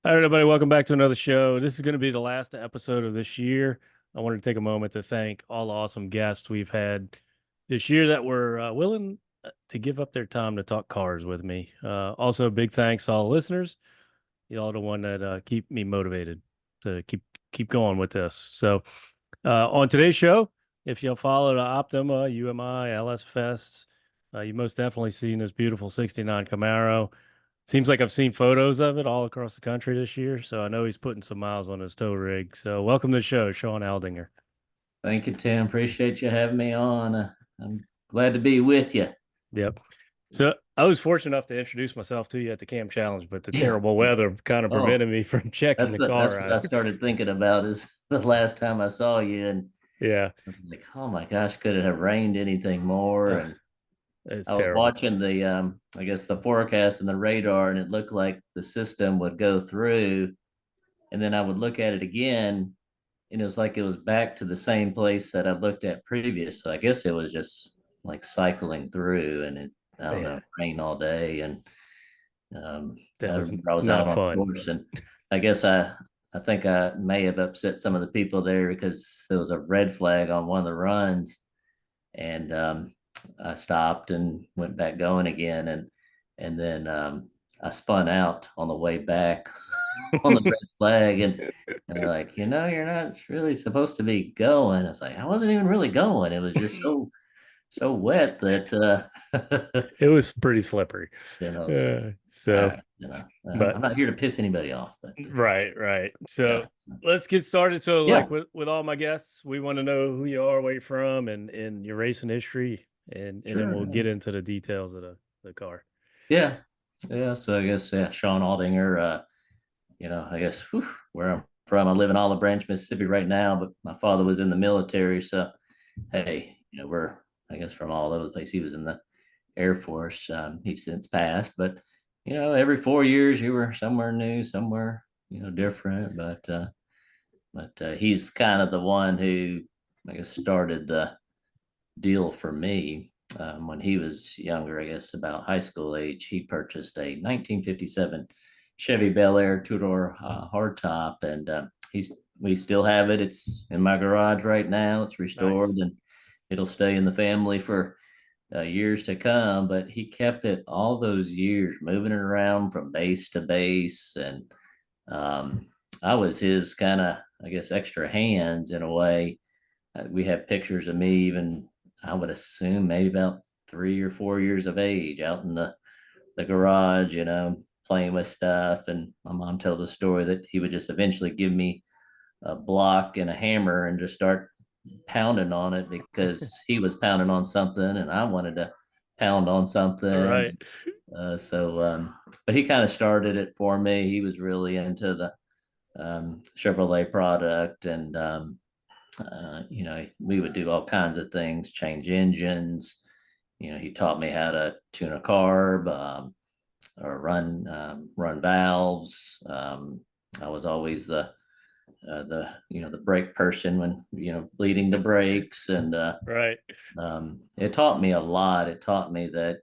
Hi, everybody. Welcome back to another show. This is going to be the last episode of this year. I wanted to take a moment to thank all the awesome guests we've had this year that were willing to give up their time to talk cars with me. Also, big thanks to all the listeners. Y'all are the one that keep me motivated to keep going with this. So, on today's show, if you'll follow the Optima, UMI, LS Fest, you most definitely seen this beautiful '69 Camaro. Seems like I've seen photos of it all across the country this year, so I know he's putting some miles on his tow rig. So welcome to the show, Sean Aldinger. Thank you, Tim. Appreciate you having me on. I'm glad to be with you. Yep. So I was fortunate enough to introduce myself to you at the Cam Challenge, but the Yeah. terrible weather kind of Oh, prevented me from checking the that's car what I out. started thinking about is the last time I saw you, and Yeah, I was like, oh my gosh, could it have rained anything more? Ugh, And it's I was terrible. watching I guess the forecast and the radar, and it looked like the system would go through, and then I would look at it again, and it was like it was back to the same place that I looked at previous. So I guess it was just like cycling through, and I don't know, Yeah, rain all day, and that I was remember I was out not on the fun. course, and I guess I think I may have upset some of the people there because there was a red flag on one of the runs, and I stopped and went back going again, and then I spun out on the way back on the red flag, and they're like, you're not really supposed to be going. I was like, I wasn't even really going. It was just so wet that It was pretty slippery. so So, I'm but not here to piss anybody off, but right, right. yeah, So let's get started. So, yeah, like with all my guests, we want to know who you are, where you're from, and your racing history, and then we'll sure, get into the details of the car. yeah, yeah. So I guess Sean Aldinger. I guess where I'm from, I live in Olive Branch, Mississippi right now, but my father was in the military, so hey, we're I guess from all over the place. He was in the Air Force. He's since passed, but every 4 years you were somewhere new, somewhere different, but he's kind of the one who I guess started the deal for me. When he was younger, I guess about high school age, he purchased a 1957 Chevy Bel Air two-door hardtop, and we still have it. It's in my garage right now. It's restored, Nice. and it'll stay in the family for years to come. But he kept it all those years, moving it around from base to base, and um, I was his kind of, I guess, extra hands in a way. We have pictures of me even, I would assume, maybe about 3 or 4 years of age out in the garage, playing with stuff. And my mom tells a story that he would just eventually give me a block and a hammer and just start pounding on it because he was pounding on something and I wanted to pound on All right. something. But he kind of started it for me. He was really into the Chevrolet product, and we would do all kinds of things, change engines. He taught me how to tune a carb, or run valves. I was always the brake person when leading the brakes, and Right. it taught me a lot. It taught me that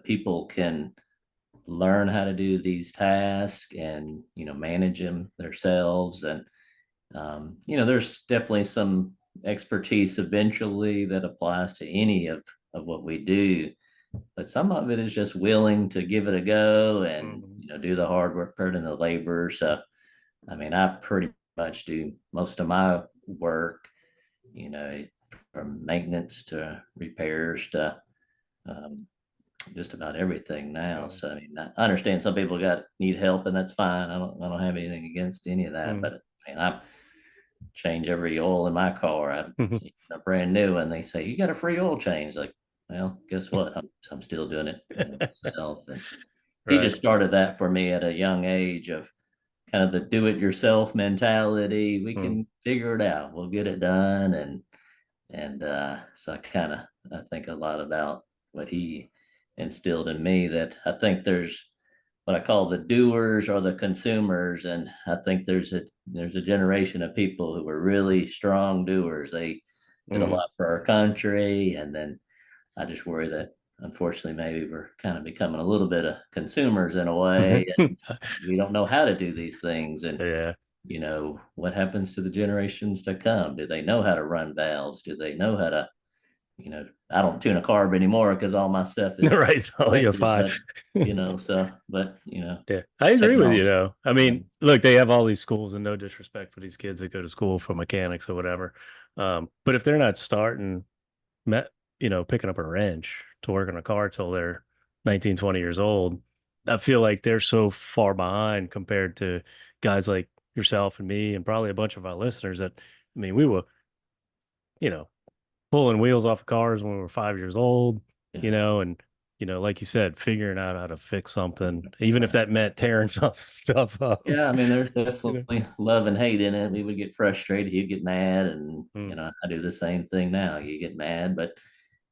people can learn how to do these tasks and manage them themselves, and there's definitely some expertise eventually that applies to any of what we do, but some of it is just willing to give it a go and Mhm. do the hard work, put in the labor. So I mean, I pretty much do most of my work, you know, from maintenance to repairs to um, just about everything now. Yeah. So I mean, I understand some people got need help, and that's fine. I don't have anything against any of that, Mm. but I mean, I change every oil in my car. A brand new, and they say you got a free oil change. Like, well, guess what? I'm still doing it myself, and he Right. just started that for me at a young age of kind of the do-it-yourself mentality. We Mm. can figure it out. We'll get it done, and so I think a lot about what he instilled in me. That I think there's what I call the doers or the consumers, and I think there's a generation of people who were really strong doers. They did a Mm. lot for our country, and then I just worry that unfortunately, maybe we're kind of becoming a little bit of consumers in a way, and we don't know how to do these things. And Yeah. what happens to the generations to come? Do they know how to run valves? Do they know how to, I don't tune a carb anymore because all my stuff is Right. So you're connected, fine. but Yeah, I agree with you technology. though. I Yeah, mean, look, they have all these schools, and no disrespect for these kids that go to school for mechanics or whatever. But if they're not starting, met, picking up a wrench to work on a car till they're 19, 20 years old, I feel like they're so far behind compared to guys like yourself and me, and probably a bunch of our listeners that, I mean, we were, you know, pulling wheels off of cars when we were 5 years old, yeah, and like you said, figuring out how to fix something, even if right. that meant tearing some stuff up. Yeah, I mean, there's You know. definitely love and hate in it. We would get frustrated. He'd get mad. And, Mm, I do the same thing now. You get mad, but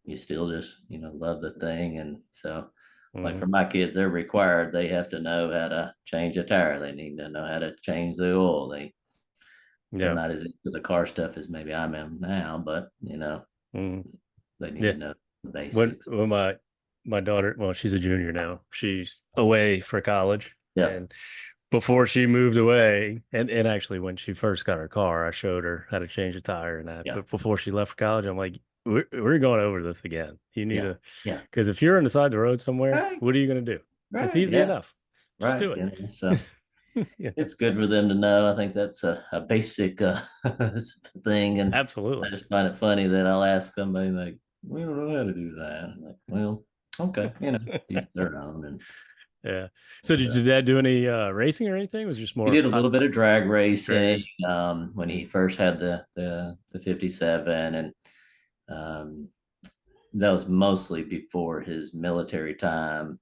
you still just, love the thing. And so, like mm, for my kids, they're required, they have to know how to change a tire. They need to know how to change the oil. They're yeah. not as into the car stuff as maybe I am now, but, Mm, they need yeah. to know the When basics. when my daughter, well, she's a junior now. She's away for college, Yeah. and before she moved away, and actually when she first got her car, I showed her how to change a tire and that. Yeah. But before she left for college, I'm like, we're going over this again. You need Yeah. to, Yeah. because if you're on the side of the road somewhere, Right. what are you going to do? It's Right. easy Yeah. enough. Just Right. do So it. Yeah, it's good for them to know. I think that's a basic thing. And I absolutely. just find it funny that I'll ask somebody like, we don't know how to do that. I'm like, well, okay, each their own. And Yeah. So did your dad do any racing or anything? Was it just he more did a little bit of drag drag racing race? when he first had the 57. And um, that was mostly before his military time.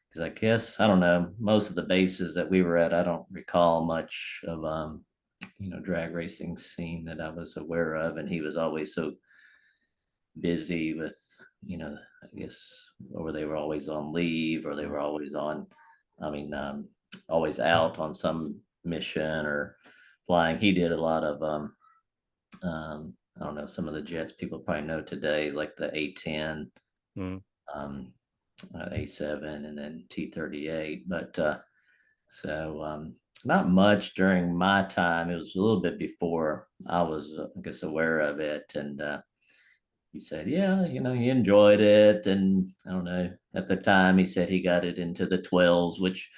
Because I guess, I don't know, most of the bases that we were at, I don't recall much of drag racing scene that I was aware of. And he was always so busy with, I guess, or they were always on leave, or they were always on, I mean, always out on some mission or flying. He did a lot of, I don't know, some of the jets people probably know today, like the A-10, Mm, um, A-7, and then T-38. But not much during my time. It was a little bit before I was, I guess, aware of it. And he said, yeah, he enjoyed it. And I don't know, at the time, he said he got it into the 12s, which,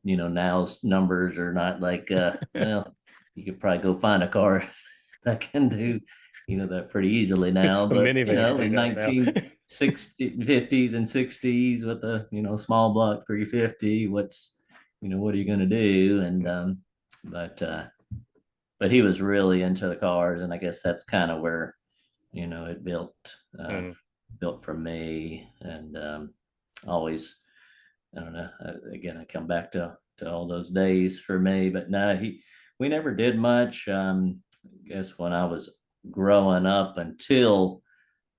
now numbers are not like, well, you could probably go find a car that can do, that pretty easily now. a But, minivan can do in that now. 1960, 50s and 60s with a, small block 350, what are you going to do? And, but, but he was really into the cars. And I guess that's kind of where, it Mm, built for me. And always, I don't know, again, I come back to all those days for me. But no, we never did much. I guess when I was growing up until,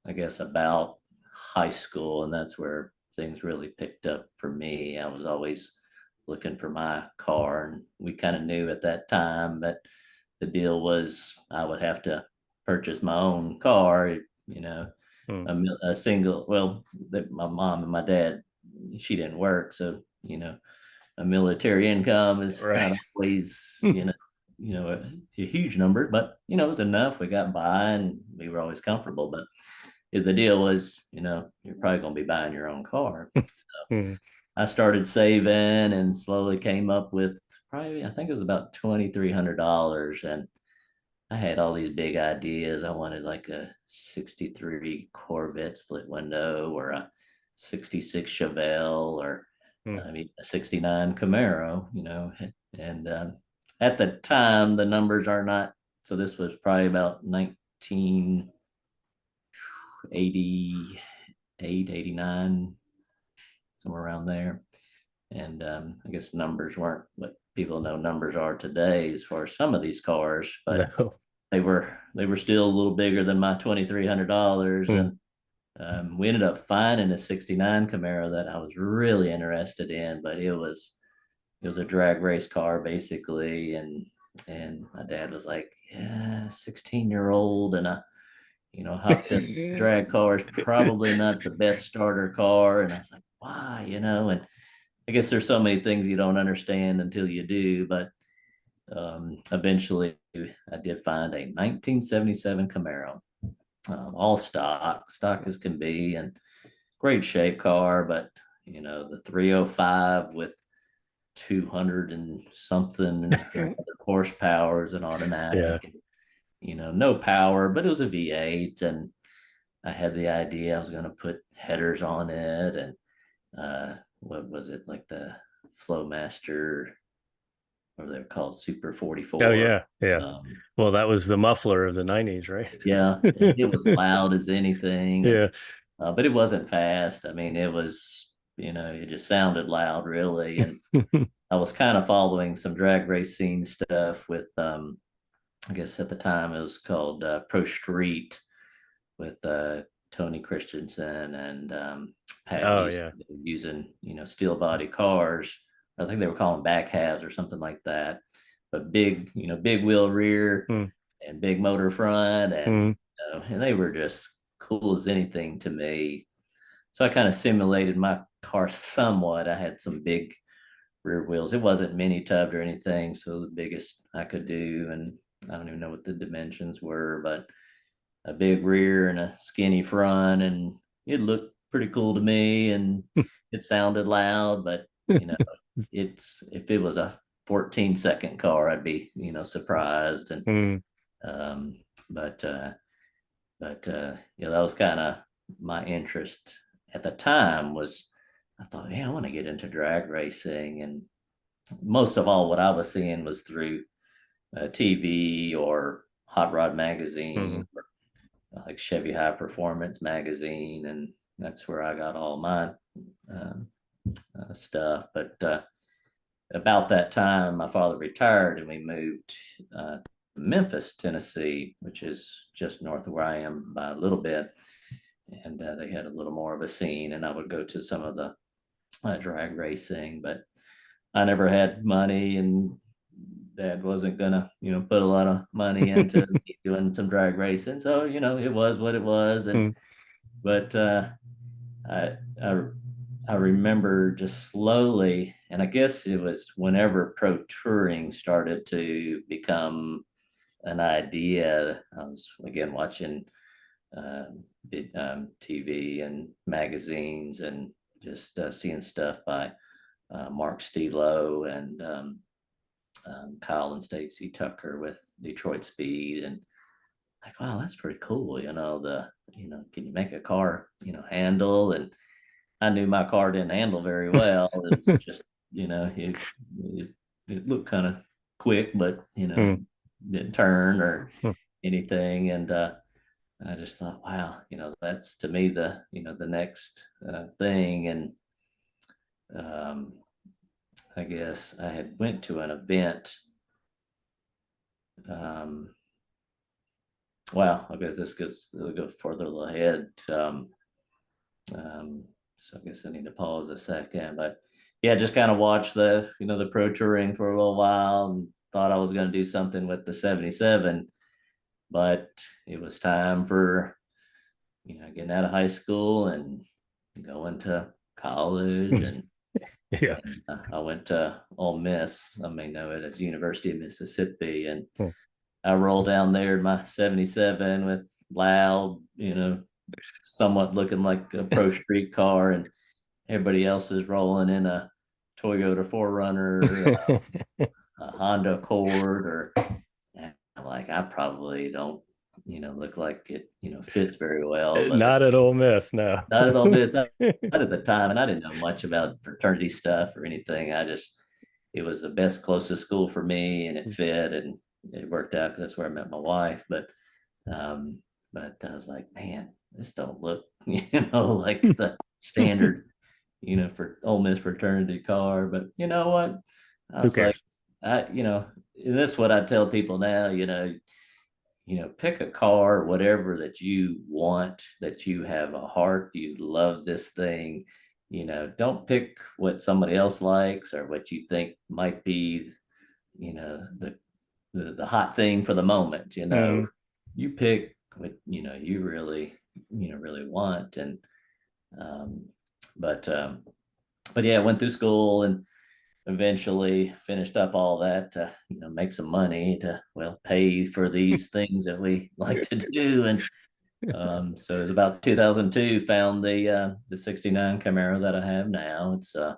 I guess, about high school, and that's where things really picked up for me. I was always looking for my car, and we kind of knew at that time that the deal was I would have to purchase my own car, mm. a single, well, my mom and my dad, she didn't work. So, a military income is not Right. always, a huge number, but, it was enough. We got by and we were always comfortable. But the deal was, you're probably going to be buying your own car. Mm, I started saving and slowly came up with probably, I think it was about $2,300. And I had all these big ideas. I wanted like a 63 Corvette split window, or a 66 Chevelle, or mm. I mean, a 69 Camaro, and at the time, the numbers are not, so this was probably about 1988, 89, somewhere around there. And I guess numbers weren't what people know numbers are today as far as some of these cars, but No. they were still a little bigger than my $2,300. Mm, And we ended up finding a 69 Camaro that I was really interested in. But it was a drag race car basically. And my dad was like, yeah, 16-year-old. And hopped in the drag car is probably not the best starter car. And I was like, why, and I guess there's so many things you don't understand until you do. But eventually I did find a 1977 Camaro, all stock as can be, and great shape car. But, the 305 with 200 and something horsepower is an Yeah. automatic. And, no power, but it was a V8. And I had the idea I was going to put headers on it. And what was it, like the Flowmaster, or they're called Super Oh 44. yeah. Yeah. Um, Well, that was the muffler of the 90s, right? yeah, it was loud as anything. And Yeah. but it wasn't fast. I mean, it was, it just sounded loud, really. And I was kind of following some drag race scene stuff with, I guess at the time it was called Pro Street, with Tony Christensen and Pat Oh Houston, yeah. using, steel body cars. I think they were calling back halves or something like that. But big, big wheel rear Mm, and big motor front. And, mm, and they were just cool as anything to me. So I kind of simulated my car somewhat. I had some big rear wheels. It wasn't mini tubbed or anything, so the biggest I could do, and I don't even know what the dimensions were, but a big rear and a skinny front, and it looked pretty cool to me, and it sounded loud. But it's if it was a 14-second car, I'd be surprised. And mm. um, but that was kind of my interest at the time. Was I thought, yeah, I want to get into drag racing. And most of all, what I was seeing was through TV or Hot Rod magazine, Mhm. or like Chevy High Performance magazine, and that's where I got all my um, stuff. But about that time, my father retired, and we moved to Memphis, Tennessee, which is just north of where I am by a little bit. And they had a little more of a scene, and I would go to some of the drag racing. But I never had money, and Dad wasn't gonna, put a lot of money into doing some drag racing. So, it was what it was. And Mm. but I, I I remember just slowly, and I guess it was whenever pro touring started to become an idea. I was again watching uh, TV and magazines, and just seeing stuff by Mark Stilo and Kyle and Stacy Tucker with Detroit Speed. And like, wow, that's pretty cool. Can you make a car, handle? And I knew my car didn't handle very well. It was just, it looked kind of quick, but, Mm. didn't turn or Mm. anything. And I just thought, wow, that's to me the next thing. And um, I guess I had went to an event. Um, well, I guess this goes, it'll go further ahead. So I guess I need to pause a second. But yeah, just kind of watched the pro touring for a little while, and thought I was going to do something with the 77. But it was time for, getting out of high school and going to college. And, Yeah. I went to Ole Miss. I may know it as University of Mississippi. And Mm. I rolled down there in my 77 with loud, somewhat looking like a pro street car, and everybody else is rolling in a Toyota 4Runner, a Honda Accord, or like I probably don't, look like it, fits very well. But Not at Ole Miss, no. not at all this, not at the time, and I didn't know much about fraternity stuff or anything. It was the best, closest school for me, and it fit, and it worked out because that's where I met my wife. Um, but I was like, man, this don't look, like the standard, for Ole Miss fraternity car. But you know what? I Who was like, cares? and that's what I tell people now, pick a car, whatever that you want, that you have a heart, you love this thing. Don't pick what somebody else likes or what you think might be, the hot thing for the moment. Mm. You pick you really, really want. And um, but but yeah, went through school and eventually finished up all that to, make some money to, well, pay for these things that we like to do. And so it was about 2002, found the 69 Camaro that I have now. It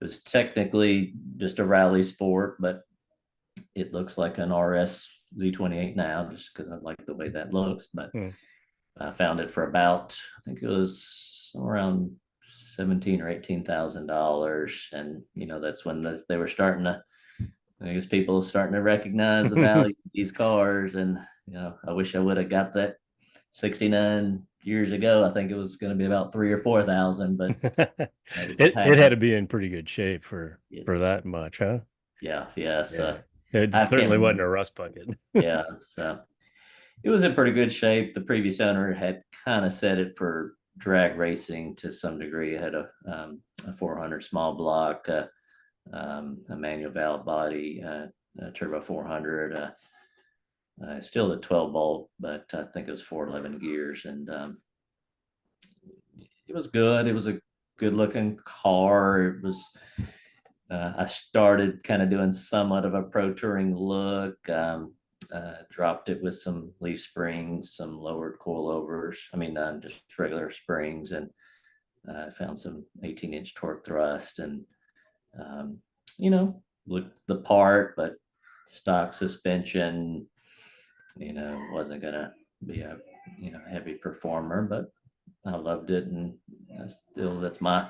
was technically just a rally sport, but it looks like an RS Z28 now, just because I like the way that looks. But Hmm. I found it for about, I think it was around 17 or $18,000, and that's when they were starting to. I guess people are starting to recognize the value of these cars, and I wish I would have got that 69 years ago. I think it was going to be about 3 or 4 thousand, but that was the It had to past. be in pretty good shape for that much, huh? Yeah, yeah. Yeah. So It I can't certainly wasn't remember. a rust bucket. Yeah, so it was in pretty good shape. The previous owner had kind of set it for drag racing to some degree. It had a 400 small block, a manual valve body, a turbo 400, still a 12 volt, but I think it was 411 gears. And it was good. It was a good looking car. It was, I started kind of doing somewhat of a pro touring look. Dropped it with some leaf springs, some lowered coilovers. I mean, just regular springs, and found some 18-inch torque thrust, and um, looked the part, but stock suspension, wasn't gonna be a heavy performer, but I loved it, and that's my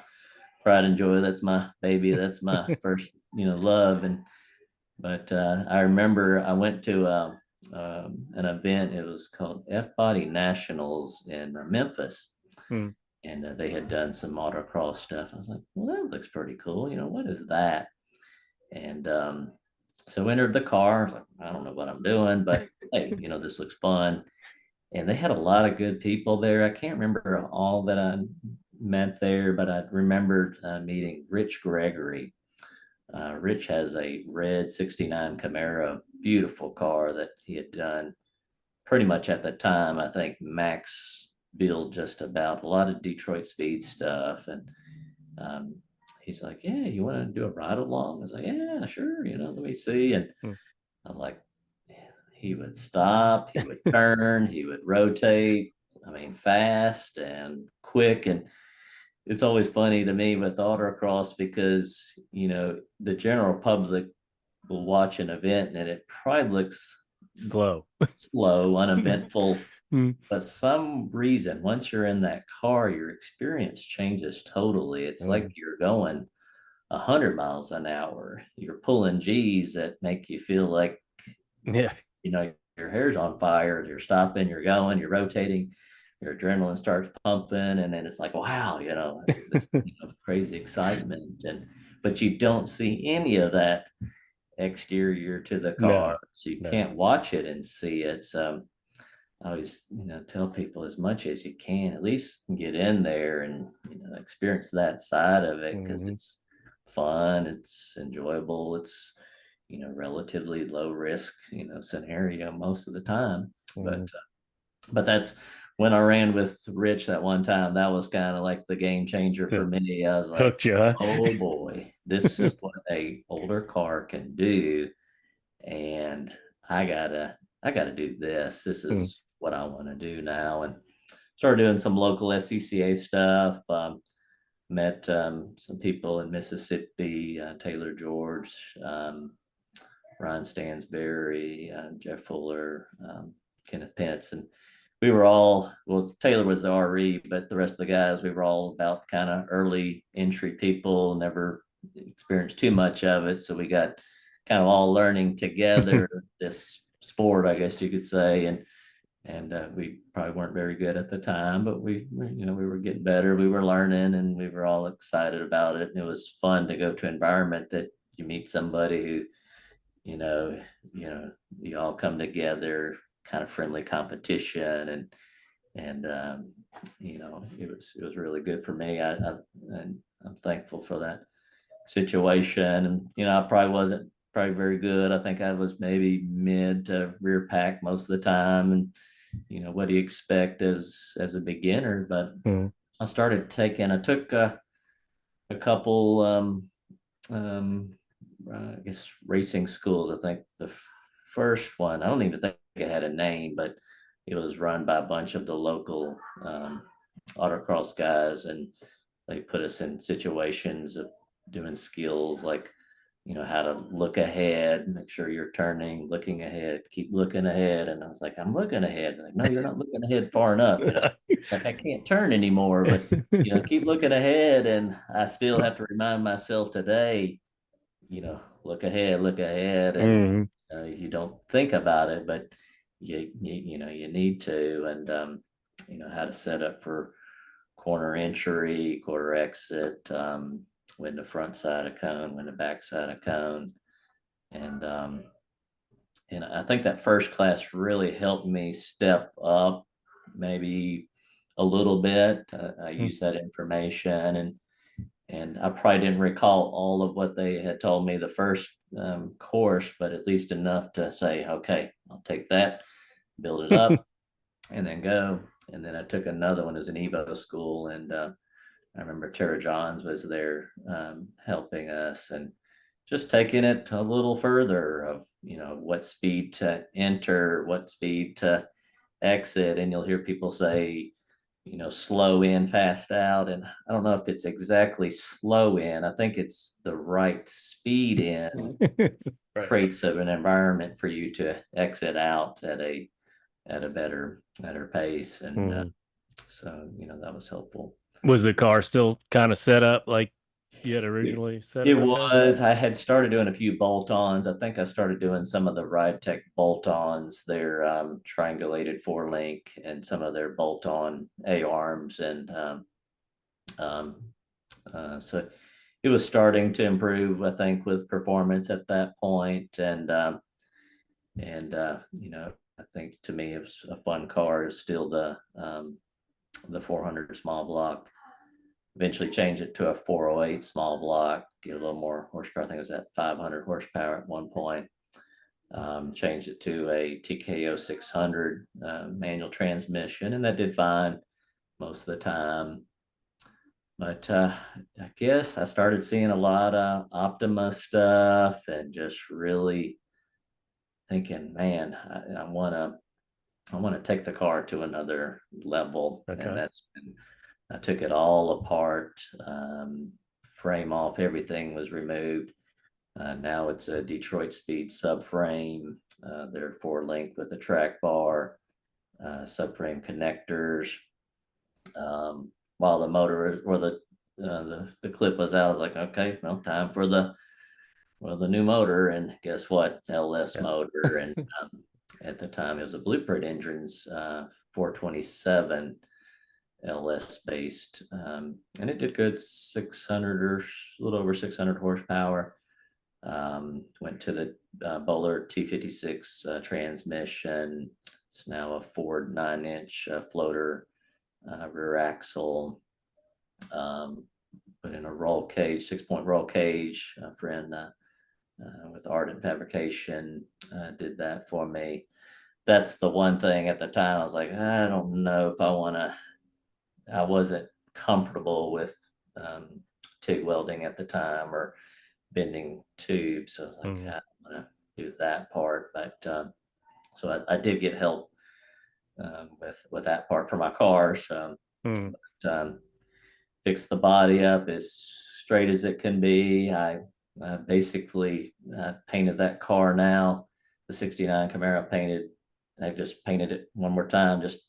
pride and joy. That's my baby. That's my first love. And but I remember I went to an event. It was called F Body Nationals in Memphis, Hmm. and they had done some motocross stuff. I was like, well, that looks pretty cool. What is that? And so entered the car. I was like, I don't know what I'm doing, but hey, this looks fun. And they had a lot of good people there. I can't remember all that I met there, but I remembered meeting Rich Gregory. Rich has a red 69 Camaro, beautiful car that he had done pretty much at the time. I think Max built just about a lot of Detroit speed stuff. And um, he's like, yeah, you want to do a ride along? I was like, yeah, sure. Let me see. And Hmm. I was like, he would stop, he would turn, he would rotate. I mean, fast and quick. And it's always funny to me with autocross because, the general public will watch an event and it probably looks Slow. slow, uneventful. Hmm. But some reason, once you're in that car, your experience changes totally. It's Hmm. like you're going 100 miles an hour. You're pulling G's that make you feel like, Yeah. your hair's on fire. You're stopping, you're going, you're rotating, your adrenaline starts pumping, and then it's like, wow, this crazy excitement. And but you don't see any of that exterior to the car, No, so you no. can't watch it and see it. So I always, tell people as much as you can, at least get in there and experience that side of it because Hmm. it's fun, it's enjoyable, it's relatively low risk scenario most of the time. But Hmm. but that's when I ran with Rich that one time. That was kind of like the game changer for The me. I was like, hooked you, huh? oh boy, this is what a older car can do, and I gotta I gotta do this. This Hmm. is what I want to do now. And started doing some local SCCA stuff. Met some people in Mississippi, Taylor George, Ryan Stansberry, Jeff Fuller, Kenneth Pence, and we were all, well, Taylor was the RE, but the rest of the guys, we were all about kind of early entry people, never experienced too much of it. So we got kind of all learning together this sport, I guess you could say. And we probably weren't very good at the time, but we were getting better. We were learning, and we were all excited about it. And it was fun to go to an environment that you meet somebody who, you know, you all come together, kind of friendly competition, and it was really good for me. And I'm thankful for that situation. And I probably wasn't probably very good. I think I was maybe mid to rear pack most of the time, and what do you expect as a beginner? But Mm. I took a couple, I guess, racing schools. I think the first one, I don't even think it had a name, but it was run by a bunch of the local autocross guys, and they put us in situations of doing skills like, how to look ahead, make sure you're turning, looking ahead, keep looking ahead. And I was like, I'm looking ahead. Like, no, you're not looking ahead far enough. Like I can't turn anymore, but keep looking ahead. And I still have to remind myself today, look ahead. And Mm. you don't think about it, but you need to. And how to set up for corner entry, quarter exit, when the front side of cone, when the back side of cone. And I think that first class really helped me step up maybe a little bit. I Mm. used that information, and I probably didn't recall all of what they had told me the first course, but at least enough to say, okay, I'll take that, build it up, and then go. And then I took another one as an Evo school, and I remember Tara Johns was there helping us, and just taking it a little further of, what speed to enter, what speed to exit. And you'll hear people say, slow in, fast out. And I don't know if it's exactly slow in. I think it's the right speed in Right. creates an environment for you to exit out at a better pace. And Mm. so, that was helpful. Was the car still kind of set up like you had It, originally set it it up as? was. I had started doing a few bolt-ons. I think I started doing some of the Ride Tech bolt-ons, their triangulated four link, and some of their bolt-on A arms, and um, so it was starting to improve, I think, with performance at that point. And I think to me it was a fun car. Is still the 400 small block. Eventually change it to a 408 small block, get a little more horsepower. I think it was at 500 horsepower at one point. Changed it to a TKO 600 manual transmission, and that did fine most of the time. But I guess I started seeing a lot of Optima stuff, and just really thinking, man, I want to take the car to another level. And Okay. I took it all apart, frame off, everything was removed. Now it's a Detroit Speed subframe. They're four link with a track bar, subframe connectors. While the motor or the clip was out, I was like, okay, well, time for the new motor. And guess what? LS Yeah. motor. And at the time, it was a Blueprint Engines 427 LS based, and it did good, 600 or a little over 600 horsepower. Went to the Bowler T56 transmission. It's now a Ford 9-inch floater rear axle. Put in a roll cage, 6-point roll cage. A friend with Ardent Fabrication did that for me. That's the one thing at the time I was like, I don't know if I wasn't comfortable with TIG welding at the time, or bending tubes. So I was like, Mm. I want to do that part. But so I did get help with that part for my car. So Mm. fixed the body up as straight as it can be. I basically painted that car now. The 69 Camaro painted. I just painted it one more time just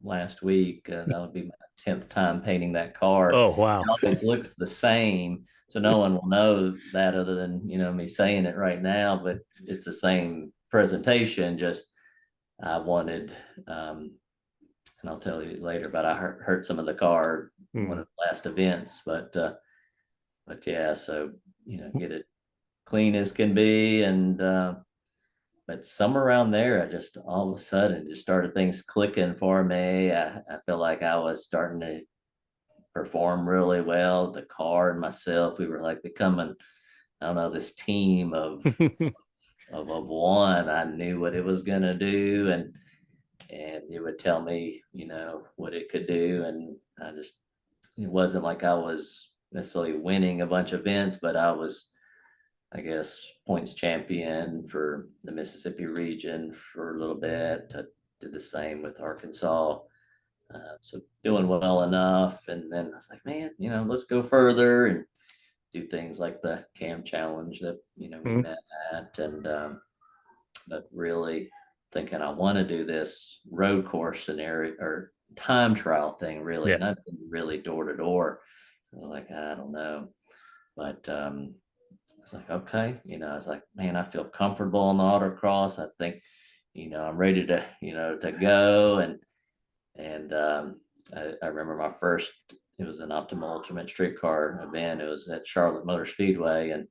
last week. That would be my 10th time painting that car. Oh, It wow. always looks the same, so no one will know that other than me saying it right now. But it's the same presentation. Just I wanted, and I'll tell you later. But I hurt some of the car one Mm. of the last events. But yeah, so get it clean as can be. And but somewhere around there, I just all of a sudden just started things clicking for me. I feel like I was starting to perform really well. The car and myself, we were like becoming, I don't know, this team of one. I knew what it was gonna do, and it would tell me, what it could do. And it wasn't like I was necessarily winning a bunch of events, but I was, I guess, points champion for the Mississippi region for a little bit. I did the same with Arkansas. So doing well enough. And then I was like, man, let's go further and do things like the Cam Challenge that, we Mhm. met at. And, but really thinking I want to do this road course scenario or time trial thing, really, Yeah. nothing really door to door. I was like, I don't know. But I was like, okay, I was like, man, I feel comfortable on the autocross. I think, I'm ready to, to go. And I remember my first, it was an Optima Ultimate streetcar event. It was at Charlotte Motor Speedway, and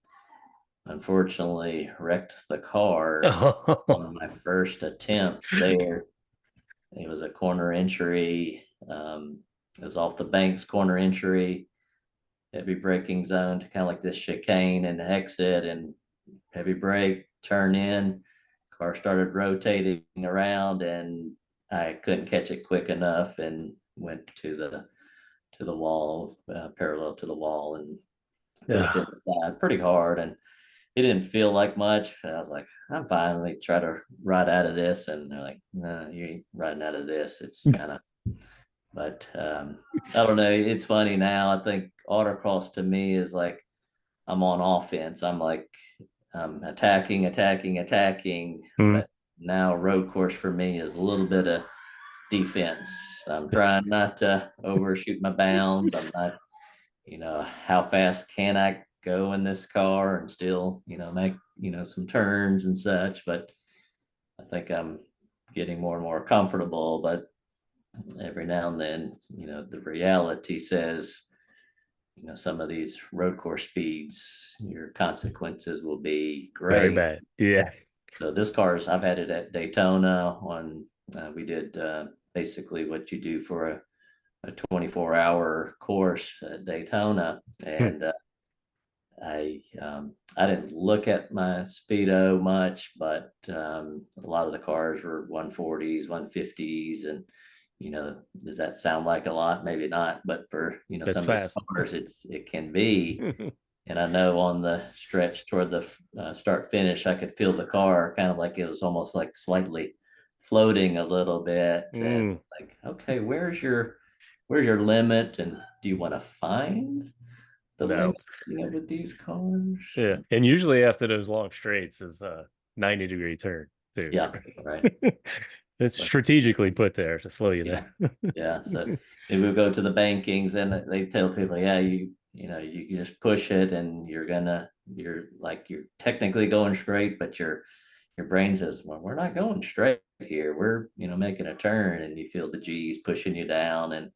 unfortunately wrecked the car on my first attempt there. It was a corner entry. It was off the bank's corner entry, heavy braking zone to kind of like this chicane and exit, and heavy brake, turn in. Car started rotating around, and I couldn't catch it quick enough and went to the wall, parallel to the wall, and pushed Yeah. it aside pretty hard. And it didn't feel like much. I was like, I'm fine. Let me try to ride out of this. And they're like, no, you ain't riding out of this. It's kind of, but I don't know. It's funny now. I think autocross to me is like I'm on offense. I'm like attacking, attacking, attacking. Mhm. But now road course for me is a little bit of defense. I'm trying not to overshoot my bounds. I'm not, how fast can I go in this car and still, make, some turns and such. But I think I'm getting more and more comfortable. But every now and then, the reality says, some of these road course speeds, your consequences will be Very great. bad. Yeah. So this car's, I've had it at Daytona on, we did basically what you do for a 24-hour course at Daytona. Hmm. And I didn't look at my speedo much, but a lot of the cars were 140s, 150s, and does that sound like a lot? Maybe not, but for That's some of these fast. cars, it can be. And I know on the stretch toward the start finish, I could feel the car kind of like it was almost like slightly floating a little bit, and Mm. like, okay, where's your limit, and do you want to find the No. limit, with these cars? Yeah. And usually after those long straights is a 90-degree turn too. Yeah, right. It's But strategically put there to slow you yeah, down. yeah. So maybe we go to the bankings, and they tell people, yeah, you just push it, and you're technically going straight, but your brain says, well, we're not going straight here. We're, making a turn, and you feel the G's pushing you down, and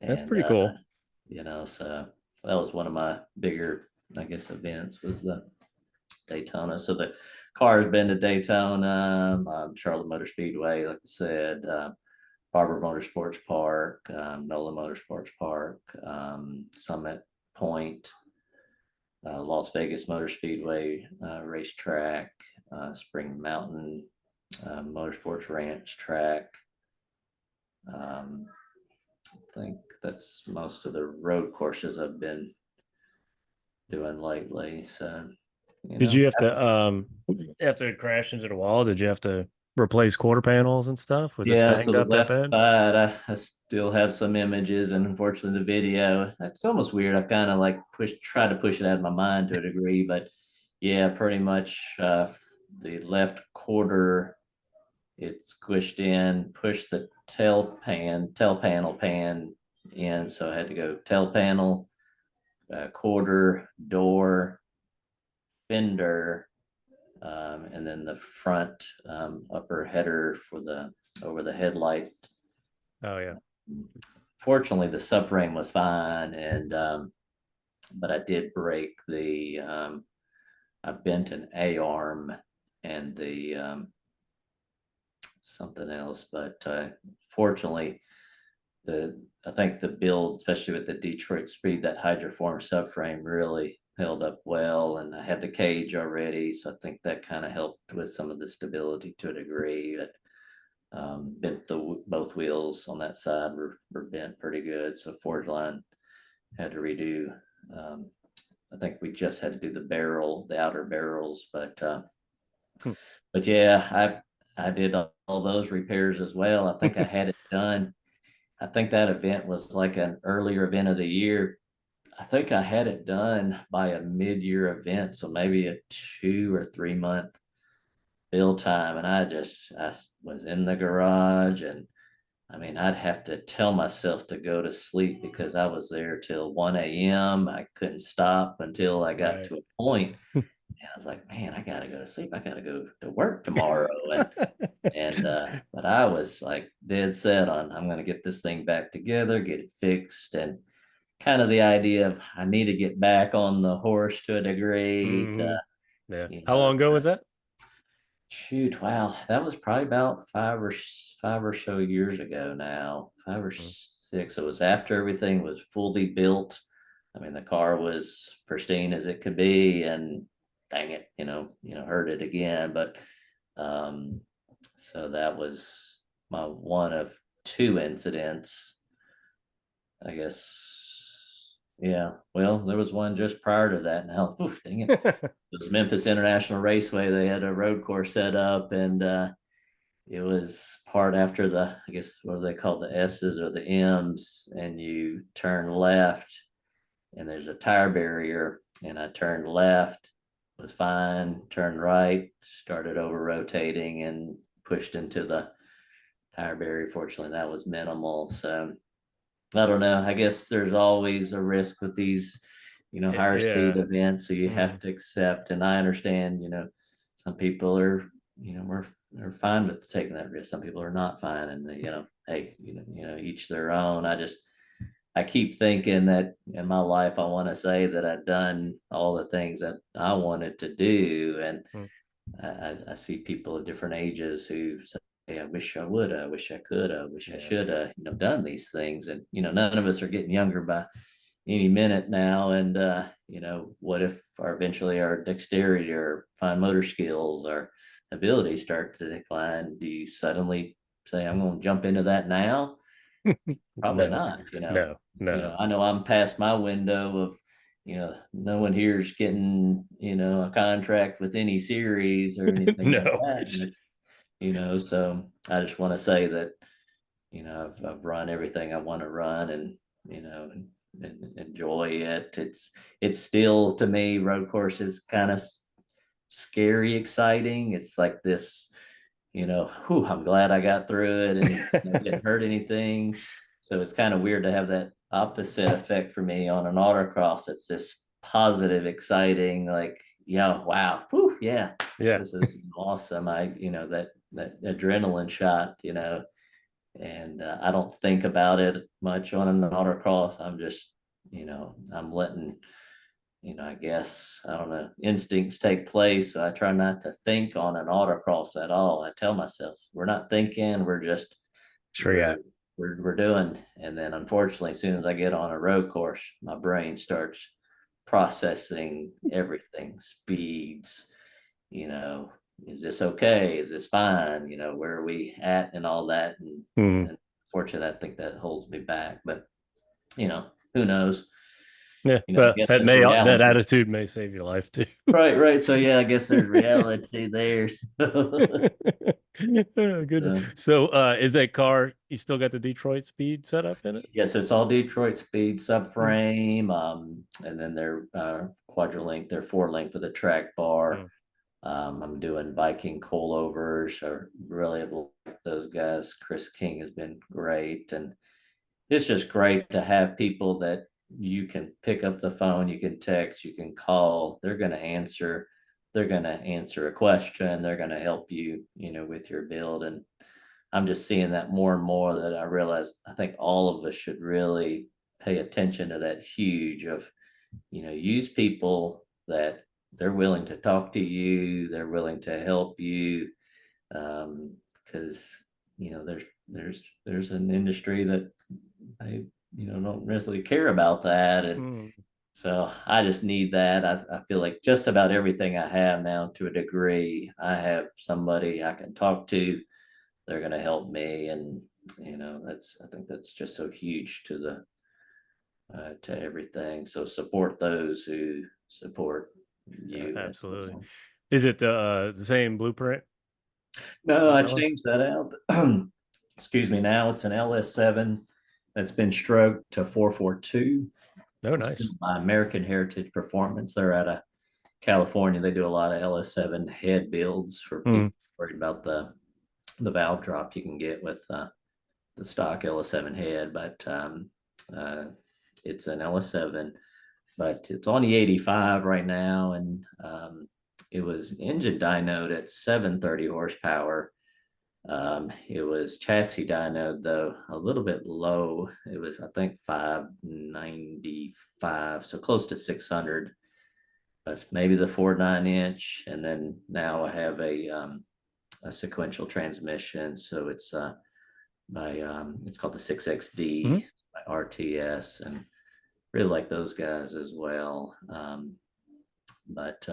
That's and pretty cool. so that was one of my bigger, I guess, events was the Daytona. So the car has been to Daytona, Charlotte Motor Speedway, like I said, Barber Motorsports Park, NOLA Motorsports Park, Summit Point, Las Vegas Motor Speedway racetrack, Spring Mountain Motorsports Ranch track. I think that's most of the road courses I've been doing lately. So, Did you have to after it crashed into the wall, did you have to replace quarter panels and stuff? Was it yeah. So banged the up that left bad? side, I still have some images, and unfortunately, the video. That's almost weird. I've kind of like tried to push it out of my mind to a degree, but yeah, pretty much the left quarter, it squished in, pushed the tail panel pan in, so I had to go tail panel, quarter, door, fender, and then the front upper header for the over the headlight. Oh yeah. Fortunately, the subframe was fine, and but I did break I bent an A arm and the something else, but fortunately, I think the build, especially with the Detroit Speed, that hydroform subframe really held up well, and I had the cage already, so I think that kind of helped with some of the stability to a degree. But Bent both wheels on that side were bent pretty good. So Forge line had to redo. Um, I think we just had to do the outer barrels, Hmm. but yeah, I did all those repairs as well. I think I had it done. I think that event was like an earlier event of the year. I think I had it done by a mid-year event, so maybe a 2 or 3 month build time. And I was in the garage, and I mean, I'd have to tell myself to go to sleep because I was there till 1 a.m. I couldn't stop until I got Right. to a point. And I was like, man, I gotta go to sleep. I gotta go to work tomorrow. But I was like dead set on I'm gonna get this thing back together, get it fixed, and kind of the idea of I need to get back on the horse to a degree to, Mhm. Yeah. you How know, long ago was that? shoot, wow, that was probably about 5 or so years ago now, 5 or 6. It was after everything was fully built. I mean, the car was pristine as it could be, and dang it, heard it again. But um, so that was my one of two incidents, I guess. Yeah. Well, there was one just prior to that. Now, oof, dang it. It was Memphis International Raceway. They had a road course set up, and it was part after I guess, what do they call the S's or the M's, and you turn left, and there's a tire barrier, and I turned left, was fine, turned right, started over rotating, and pushed into the tire barrier. Fortunately, that was minimal. So I don't know. I guess there's always a risk with these, higher speed Yeah. events. So you have Mhm. to accept. And I understand, some people are, are fine with taking that risk. Some people are not fine. And hey, each their own. I keep thinking that in my life, I want to say that I've done all the things that I wanted to do. And Mhm. I see people of different ages who say, "Hey, I wish I would, I wish I could, I wish I Yeah. should, done these things." And none of us are getting younger by any minute now. And what if eventually our dexterity or fine motor skills or abilities start to decline? Do you suddenly say, "I'm going to jump into that now"? Probably No. not. No. No. I know I'm past my window of, no one here is getting, a contract with any series or anything like No. that. And it's, so I just want to say that, I've run everything I want to run, and, and enjoy it. It's still, to me, road course is kind of scary, exciting. It's like this, whew, I'm glad I got through it, and I didn't hurt anything. So it's kind of weird to have that opposite effect for me on an autocross. It's this positive, exciting, like, yeah, wow, whew, yeah, Yeah. this is awesome. That adrenaline shot, and I don't think about it much on an autocross. I'm just, I'm letting, I guess, I don't know, instincts take place. So I try not to think on an autocross at all. I tell myself, we're not thinking, Sure. Yeah. we're, we're doing. And then unfortunately, as soon as I get on a road course, my brain starts processing everything, speeds, you know, is this okay? Is this fine? Where are we at and all that. Mhm. And fortunately, I think that holds me back. But, who knows? Yeah. I Well, guess that's that reality. attitude may save your life too. Right, right. So yeah, I guess there's reality there. So, Oh, goodness. so, So, is that car, you still got the Detroit speed set up in it? yeah, so it's all Detroit speed Mm. subframe, and then they're quadrillink, they're four link with a track bar. Mm. I'm doing Viking coilovers. I really like those guys. Chris King has been great, and it's just great to have people that you can pick up the phone, you can text, you can call. They're going to answer. They're going to answer a question. They're going to help you, with your build. And I'm just seeing that more and more, that I realize I think all of us should really pay attention to that huge of, use people that they're willing to talk to you, they're willing to help you, because there's an industry that I don't necessarily care about that. And Mm. so I just need that. I feel like just about everything I have now, to a degree, I have somebody I can talk to they're going to help me. And, I think that's just so huge to everything. So support those who support you. Absolutely. Is it the same blueprint? No, With I Ellis? changed that out. Excuse me. Now it's an LS7 that's been stroked to 442. Oh, It's nice. built by American Heritage Performance. They're out of California. They do a lot of LS7 head builds for Mm. people worried about the valve drop you can get with the stock LS7 head. But uh, it's an LS7, but it's on the 85 right now, and it was engine dynoed at 730 horsepower. It was chassis dynoed though a little bit low. It was, I think, 595, so close to 600, but maybe the 4.9 inch. And then now I have a sequential transmission, so it's called the 6XD Mhm. by RTS, and really like those guys as well. But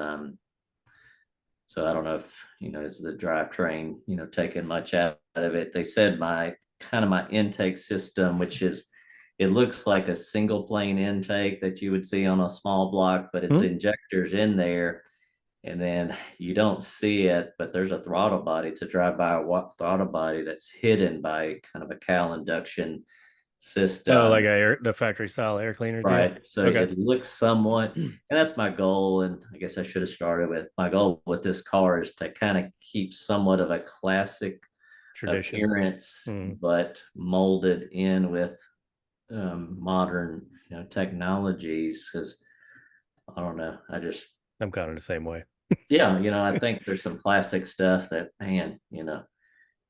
So I don't know if, is the drivetrain, taking much out of it. They said my intake system, which is, it looks like a single plane intake that you would see on a small block, but it's Mhm. injectors in there. And then you don't see it, but there's a throttle body. It's a drive-by throttle body that's hidden by kind of a cowl induction Oh, system. like the factory style air cleaner deal. Right. So Okay. it looks somewhat, and that's my goal. And I guess I should have started with my goal with this car is to kind of keep somewhat of a classic Tradition. appearance, Mm. but molded in with modern, technologies. Because I don't know, I'm kind of the same way. yeah, I think there's some classic stuff that, man,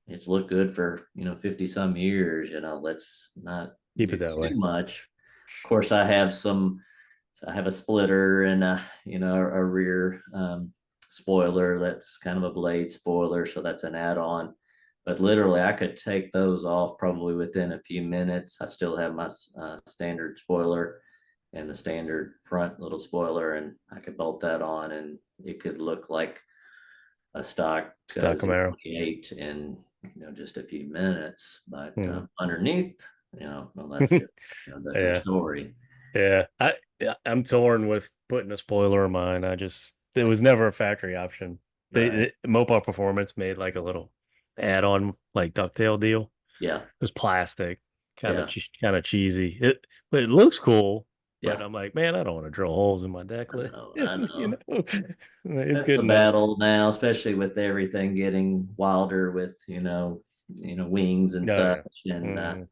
it's looked good for 50 some years. Let's not Keep do it that too way. much. Of course, I have a splitter and a rear spoiler that's kind of a blade spoiler, so that's an add-on. But literally, I could take those off probably within a few minutes. I still have my standard spoiler and the standard front little spoiler, and I could bolt that on, and it could look like a stock Stock Camaro. Z28 in just a few minutes. But Mm. underneath, well, that's just a different Yeah. story. Yeah. I'm torn with putting a spoiler in mine. It was never a factory option. Right. Mopar Performance made like a little add-on like ducktail deal. Yeah. It was plastic, Yeah. kind of cheesy. But it looks cool. But Yeah. I'm like, man, I don't want to drill holes in my deck I lid. know. I You know. know, it's That's good the enough. battle now, especially with everything getting wilder with, wings and Oh such. yeah.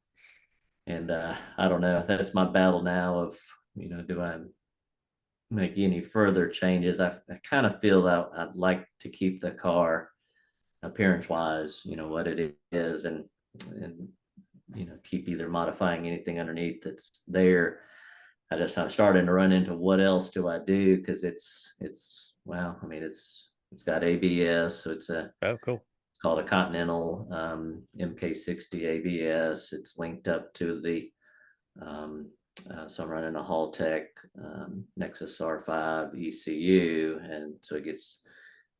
And Mm. I don't know. That's my battle now of, do I make any further changes? I kind of feel that I'd like to keep the car appearance wise, what it is, and keep either modifying anything underneath that's there. I'm starting to run into what else do I do, because it's well, I mean, it's got ABS, so Oh, cool. it's called a Continental MK60 ABS. It's linked up to the so I'm running a Haltech Nexus R5 ECU, and so it gets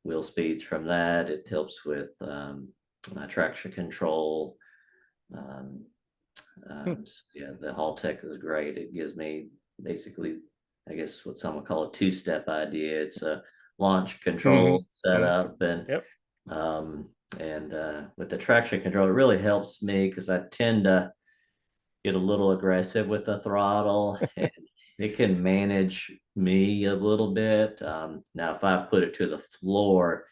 wheel speeds from that. It helps with my traction control. Um, Hmm. so yeah, the Haltech is great. It gives me basically, I guess, what some would call a two-step idea. It's a launch Mm-hmm. control Mm. setup, Yep. um, and with the traction control, it really helps me because I tend to get a little aggressive with the throttle, and it can manage me a little bit. Now, if I put it to the floor,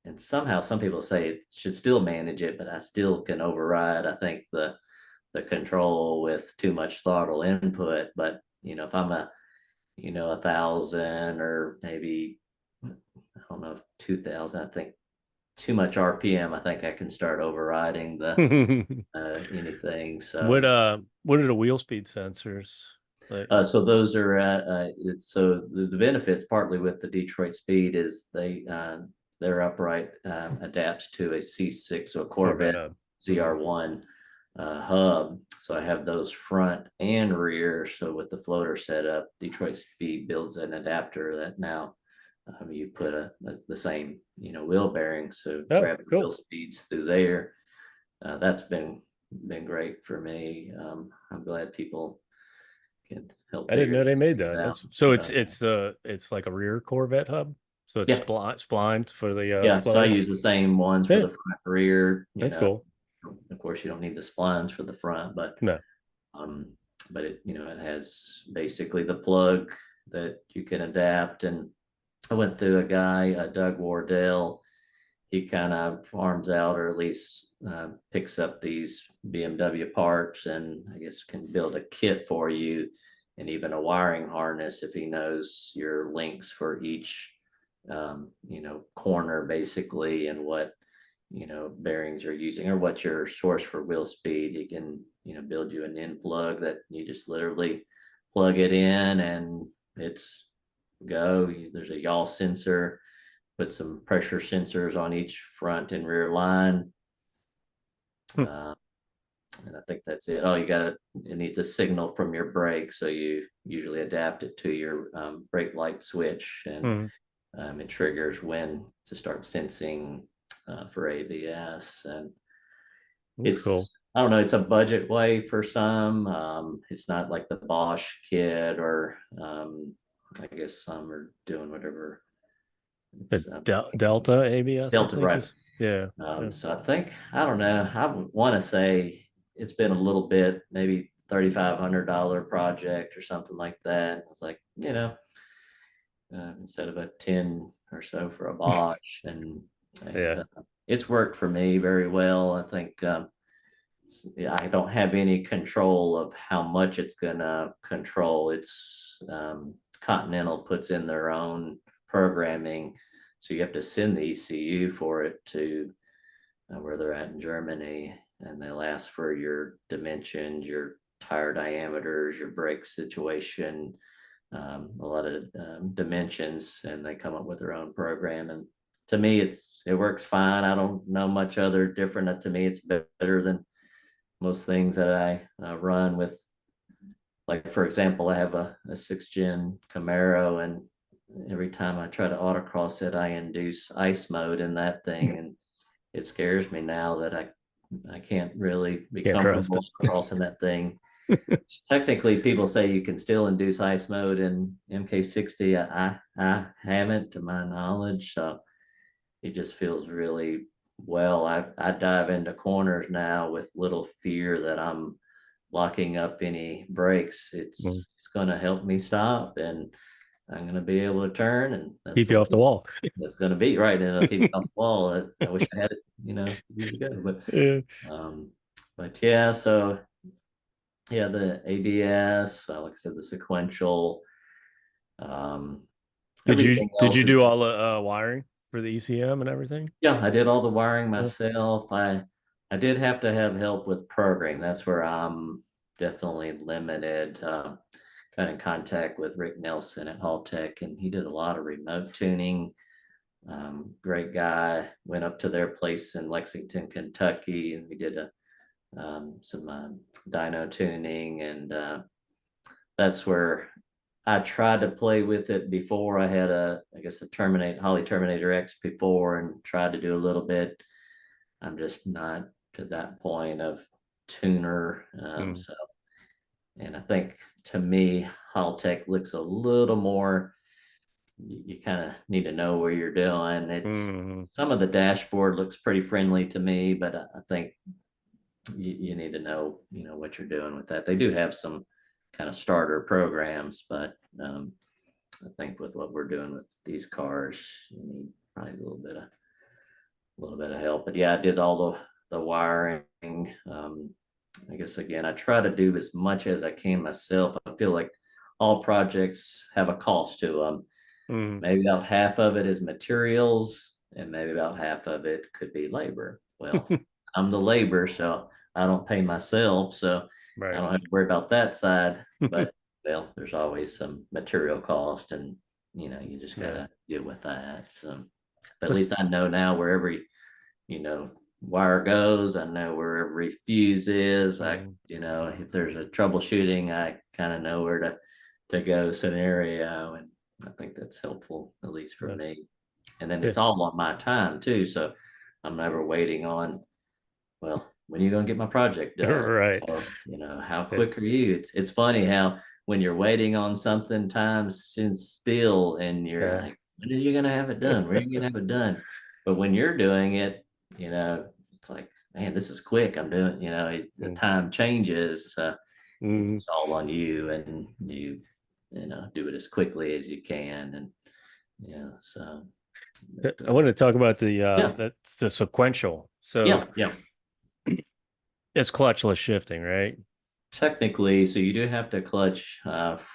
and somehow some people say it should still manage it, but I still can override, I think, the control with too much throttle input. But if I'm 1,000 or maybe, I don't know, if 2,000, I think too much RPM, I think I can start overriding the anything. So What are the wheel speed sensors? Like, so those are it's so the benefits partly with the Detroit Speed is their upright adapts to a C6, so a Corvette Corvette hub. ZR1 hub. So I have those front and rear. So with the floater setup, Detroit Speed builds an adapter that now you put the same wheel bearing, so Oh, grab the wheel cool. speeds through there. that's been great for me. I'm glad people can help I didn't figure know they these made things that. out. That's so But it's like a rear Corvette hub. So it's yeah, splines for the yeah. So I floater. use the same ones for Yeah, the front rear. that's cool. Of course, you don't need the splines for the front, No. um, but it has basically the plug that you can adapt. And I went through a guy, Doug Wardell. He kind of farms out, or at least picks up these BMW parts, and I guess can build a kit for you, and even a wiring harness if he knows your links for each, corner basically, and what bearings you're using, or what your source for wheel speed. He can build you an in plug that you just literally plug it in, and it's go. There's a yaw sensor, put some pressure sensors on each front and rear line. Hmm. Uh, and I think that's it. Oh, it needs a signal from your brake. So you usually adapt it to your brake light switch, and Hmm. it triggers when to start sensing for ABS. And That's cool. I don't know, it's a budget way for some. It's not like the Bosch kit, or I guess some are doing whatever. The It's Delta ABS, I Delta, think right? is yeah. Yeah. So I think, I don't know, I would want to say it's been a little bit, maybe $3,500 project or something like that. It's like, instead of a 10 or so for a Bosch. And Yeah. it's worked for me very well. I think, yeah, I don't have any control of how much it's gonna control. It's Continental puts in their own programming, so you have to send the ECU for it to where they're at in Germany, and they'll ask for your dimensions, your tire diameters, your brake situation, a lot of dimensions, and they come up with their own program. And to me, it works fine. I don't know much other different. To me, it's better than most things that I run with. Like, for example, I have a 6th gen Camaro, and every time I try to autocross it, I induce ice mode in that thing, and it scares me now that I can't really be Can't trust comfortable it. crossing that thing. Technically, people say you can still induce ice mode in MK60. I haven't, to my knowledge, so it just feels really well. I dive into corners now with little fear that I'm locking up any brakes. Mm. It's going to help me stop, and I'm going to be able to turn, and Keep you off the wall. that's going to be right, and it'll keep me off the wall. I wish I had it, years ago, Yeah. um, but yeah. So yeah, the ABS, like I said, the sequential, um, everything Did you else is. do all the wiring for the ECM and everything? Yeah, I did all the wiring Yeah. myself. I did have to have help with programming. That's where I'm definitely limited. Got in contact with Rick Nelson at Haltech, and he did a lot of remote tuning. Great guy. Went up to their place in Lexington, Kentucky, and we did some dyno tuning, and that's where I tried to play with it before. I had I guess a Holly Terminator X before, and tried to do a little bit. I'm just not to that point of tuner. Mm. So, and I think, to me, Haltech looks a little more. You kind of need to know where you're doing. It's Mm. Some of the dashboard looks pretty friendly to me, but I think you need to know what you're doing with that. They do have some kind of starter programs, but I think with what we're doing with these cars, you need probably a little bit of help. But yeah, I did all the wiring. I guess, again, I try to do as much as I can myself. I feel like all projects have a cost to them. Mm. Maybe about half of it is materials, and maybe about half of it could be labor. Well, I'm the labor, so I don't pay myself, so I Right. don't have to worry about that side. But well, there's always some material cost, and you just Yeah. gotta deal with that. So, but at Let's least I know now where every you know wire goes. I know where every fuse is. mm. If there's a troubleshooting, I kind of know where to go scenario, and I think that's helpful, at least for Yeah. me. And then Yeah. it's all on my time too, so I'm never waiting on, well, when are you going to get my project done? Right. Or, how Yeah. quick are you? It's funny how when you're waiting on something, time sits still and you're Yeah. like, when are you going to have it done? When are you going to have it done? But when you're doing it, it's like, man, this is quick. I'm doing, the Mm, time changes. It's mm. just all on you and do it as quickly as you can. And so, I want to talk about yeah, that's the sequential. So yeah, yeah. it's clutchless shifting, right? Technically, so you do have to clutch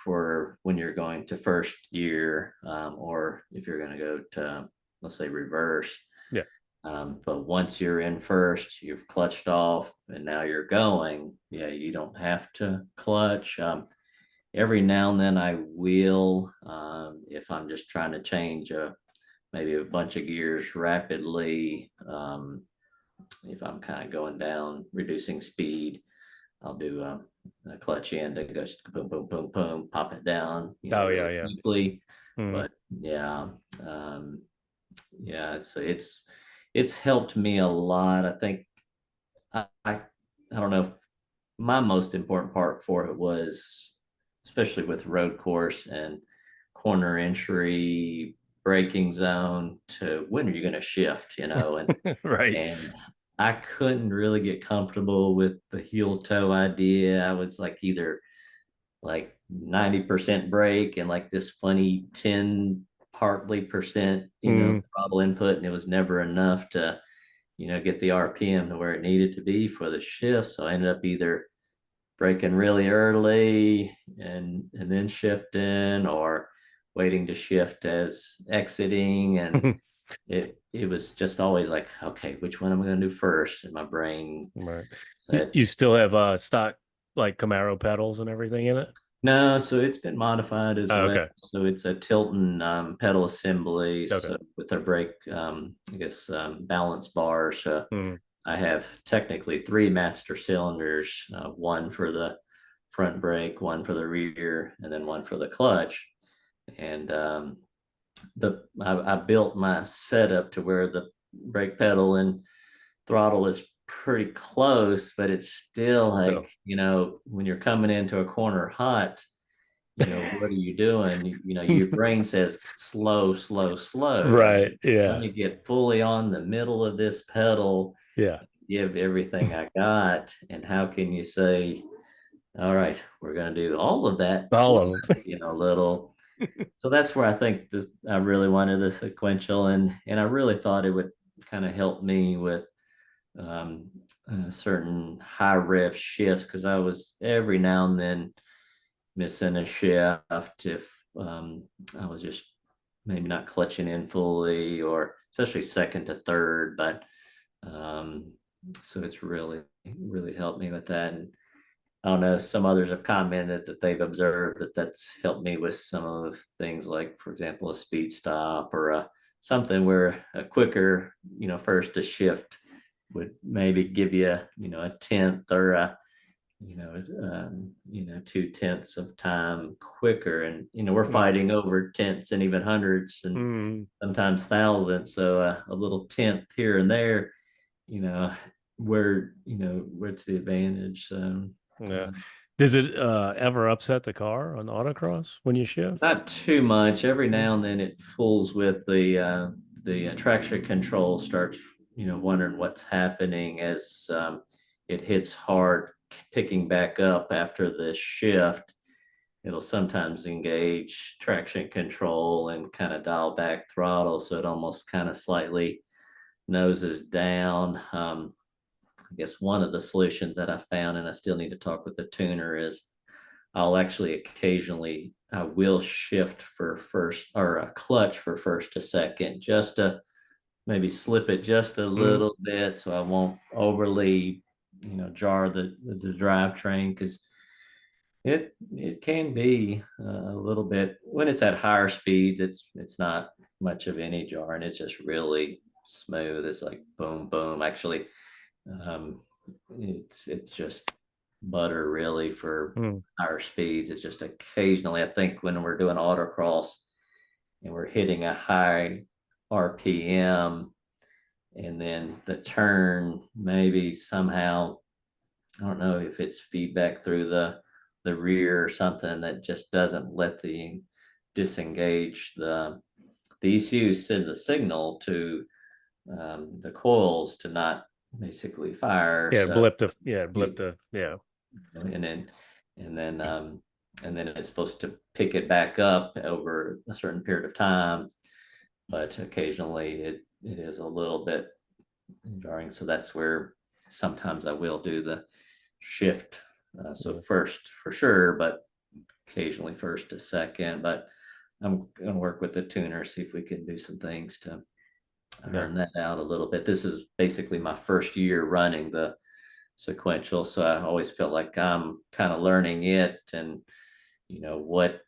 for when you're going to first gear, or if you're going to go to, let's say, reverse. Yeah. But once you're in first, you've clutched off and now you're going. Yeah, you don't have to clutch. Every now and then I will, if I'm just trying to change maybe a bunch of gears rapidly. If I'm kind of going down, reducing speed, I'll do a clutch in to go boom, boom, boom, boom, pop it down, Oh yeah, really yeah. quickly. Mm. But yeah, um, yeah, it's helped me a lot. I think I don't know if my most important part for it was, especially with road course and corner entry, braking zone, to when are you going to shift, Right. and I couldn't really get comfortable with the heel toe idea. I was like either like 90% brake and like this funny 10 partly percent, Mm. throttle input, and it was never enough to, get the RPM to where it needed to be for the shift. So I ended up either braking really early and then shifting, or waiting to shift as exiting. And it was just always like, okay, which one am I going to do first? And my brain Right. said, You still have stock like Camaro pedals and everything in it? no. So it's been modified as Oh, well. okay. So it's a Tilton pedal assembly. Okay. So with a brake, I guess, balance bar. So Mm. I have technically three master cylinders, one for the front brake, one for the rear, and then one for the clutch. And I built my setup to where the brake pedal and throttle is pretty close, but it's still So like, when you're coming into a corner hot, what are you doing? Your brain says slow, slow, slow. right. Let Yeah. me get fully on the middle of this pedal, Yeah. give everything I got. And how can you say, all right, we're going to do all of that All of them. plus, little. So that's where I think I really wanted the sequential, and I really thought it would kind of help me with um, certain high rev shifts, because I was every now and then missing a shift if I was just maybe not clutching in fully, or especially second to third. But um, so it's really helped me with that. And I don't know, some others have commented that they've observed that that's helped me with some of things like, for example, a speed stop, or something where a quicker, first to shift would maybe give you, a tenth, or a, 2/10 of time quicker. And, we're Mm. fighting over tenths and even hundreds and Mm. sometimes thousands. So a little tenth here and there, you know, where's the advantage? So, Yeah. uh, Does it ever upset the car on autocross when you shift? not too much. Every Mm. now and then it fools with the traction control starts, wondering what's happening as it hits hard, picking back up after the shift. It'll sometimes engage traction control and kind of dial back throttle, so it almost kind of slightly noses down. I guess one of the solutions that I found, and I still need to talk with the tuner, is I'll actually occasionally I will shift for first, or a clutch for first to second, just to maybe slip it just a Mm. little bit, so I won't overly, jar the drivetrain, because it can be a little bit when it's at higher speeds. It's not much of any jar, and it's just really smooth. It's like boom, boom. Actually, um, it's just butter really for Mm. higher speeds. It's just occasionally, I think, when we're doing autocross and we're hitting a high RPM, and then the turn maybe somehow, I don't know if it's feedback through the rear or something that just doesn't let the disengage the ECU send the signal to the coils to not basically fire. Yeah, So blip to yeah. and then and then and then it's supposed to pick it back up over a certain period of time, but occasionally it is a little bit jarring. So that's where sometimes I will do the shift. So first for sure, but occasionally first to second. But I'm gonna work with the tuner, see if we can do some things to Yeah. iron that out a little bit. This is basically my first year running the sequential, so I always felt like I'm kind of learning it, and what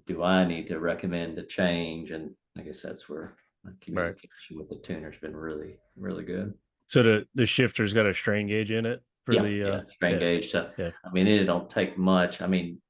do I need to recommend to change? And I guess that's where my Right. communication with the tuner's been really, really good. So the shifter's got a strain gauge in it for Yeah, the yeah, strain yeah, gauge. So yeah. I mean, it don't take much. I mean,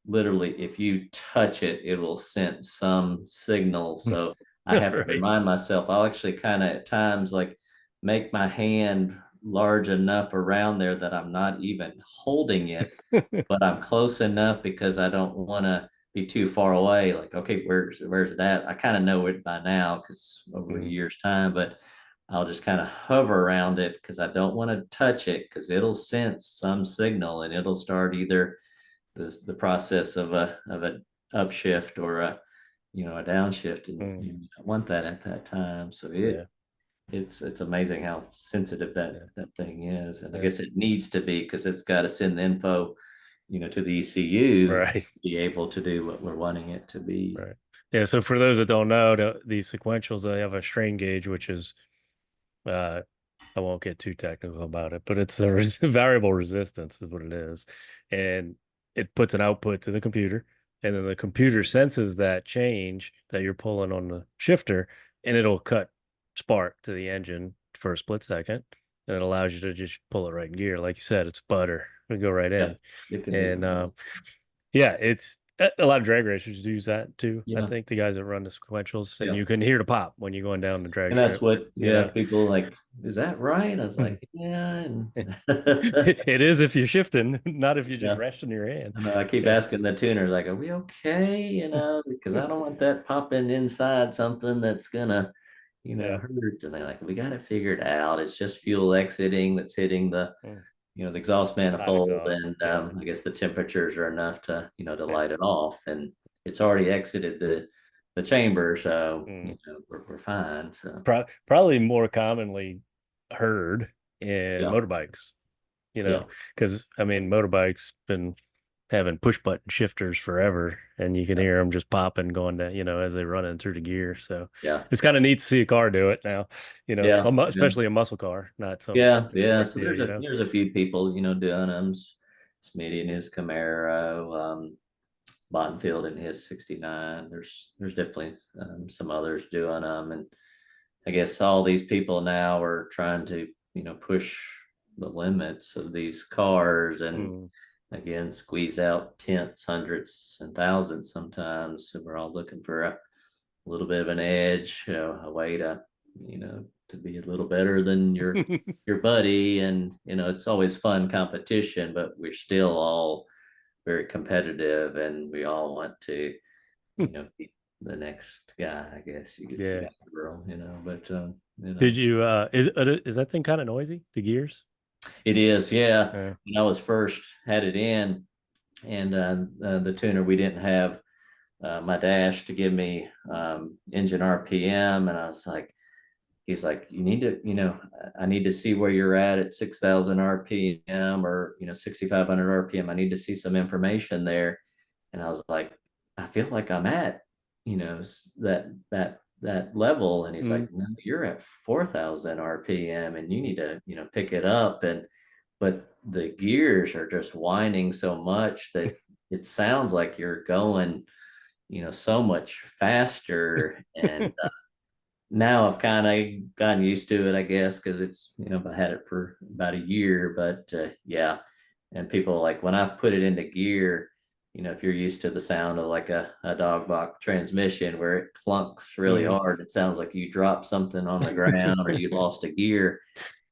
literally, if you touch it, it will send some signal. So I have to Right. remind myself. I'll actually kind of at times like make my hand large enough around there that I'm not even holding it, but I'm close enough because I don't want to be too far away. Like, okay, where's it at? I kind of know it by now because over a Mhm. year's time, but I'll just kind of hover around it because I don't want to touch it because it'll sense some signal and it'll start either the process of a upshift or a downshift, and Mm, you don't want that at that time. So yeah, it's amazing how sensitive that yeah, that thing is, and I yeah. guess it needs to be because it's got to send the info, to the ECU to Right. be able to do what we're wanting it to be. Right. Yeah. So for those that don't know, these sequentials, they have a strain gauge, which is uh I won't get too technical about it, but it's a variable resistance is what it is. And it puts an output to the computer, and then the computer senses that change that you're pulling on the shifter, and it'll cut spark to the engine for a split second. And it allows you to just pull it right in gear. Like you said, it's butter. We go right Yeah, in. it can And do. yeah, it's a lot of drag racers use that too. I Yeah, think the guys that run the sequentials, and yeah. you can hear the pop when you're going down the drag And that's strip, what, you yeah, know. people like, is that right? I was like, yeah, and It is if you're shifting, not if you're just yeah. resting your hand. I know I keep Yeah, asking the tuners, like, are we okay? Because I don't want that popping inside something that's gonna, yeah. hurt. And they're like, we got it figured out. It's just fuel exiting that's hitting Mm. the exhaust Hot manifold. exhaust. And Yeah, I guess the temperatures are enough to yeah. light it off. And it's already exited the chamber. So, Mm. we're fine. So, Probably more commonly heard in yeah, motorbikes, yeah, because I mean, motorbikes been having push button shifters forever, and you can yeah, hear them just popping going down, as they run in through the gear. So yeah, it's kind of neat to see a car do it now, yeah, yeah. especially a muscle car, not some Yeah, yeah. sprint So deal, there's a few people, doing them. Smitty and his Camaro, Bottenfield and his 69. There's definitely some others doing them, and I guess all these people now are trying to push the limits of these cars, and Mm. again squeeze out tenths, hundreds, and thousands sometimes. So we're all looking for a little bit of an edge, a way to be a little better than your buddy. And it's always fun competition, but we're still all very competitive, and we all want to be the next guy, I guess you could Yeah. say, girl. But Did you is that thing kind of noisy, the gears? it is, yeah. Yeah. When I was first had it in, and the tuner, we didn't have my dash to give me engine RPM, and I was like, he's like, you need to, I need to see where you're at 6,000 RPM, or 6,500 RPM. I need to see some information there. And I was like, I feel like I'm at, that level. And he's Mm. like, no, you're at 4,000 RPM, and you need to, pick it up. And but the gears are just whining so much that it sounds like you're going, so much faster. And now I've kind of gotten used to it, I guess, because I had it for about a year. But yeah, and people like when I put it into gear, if you're used to the sound of like a dog box transmission where it clunks really Mm. hard, it sounds like you dropped something on the ground or you lost a gear.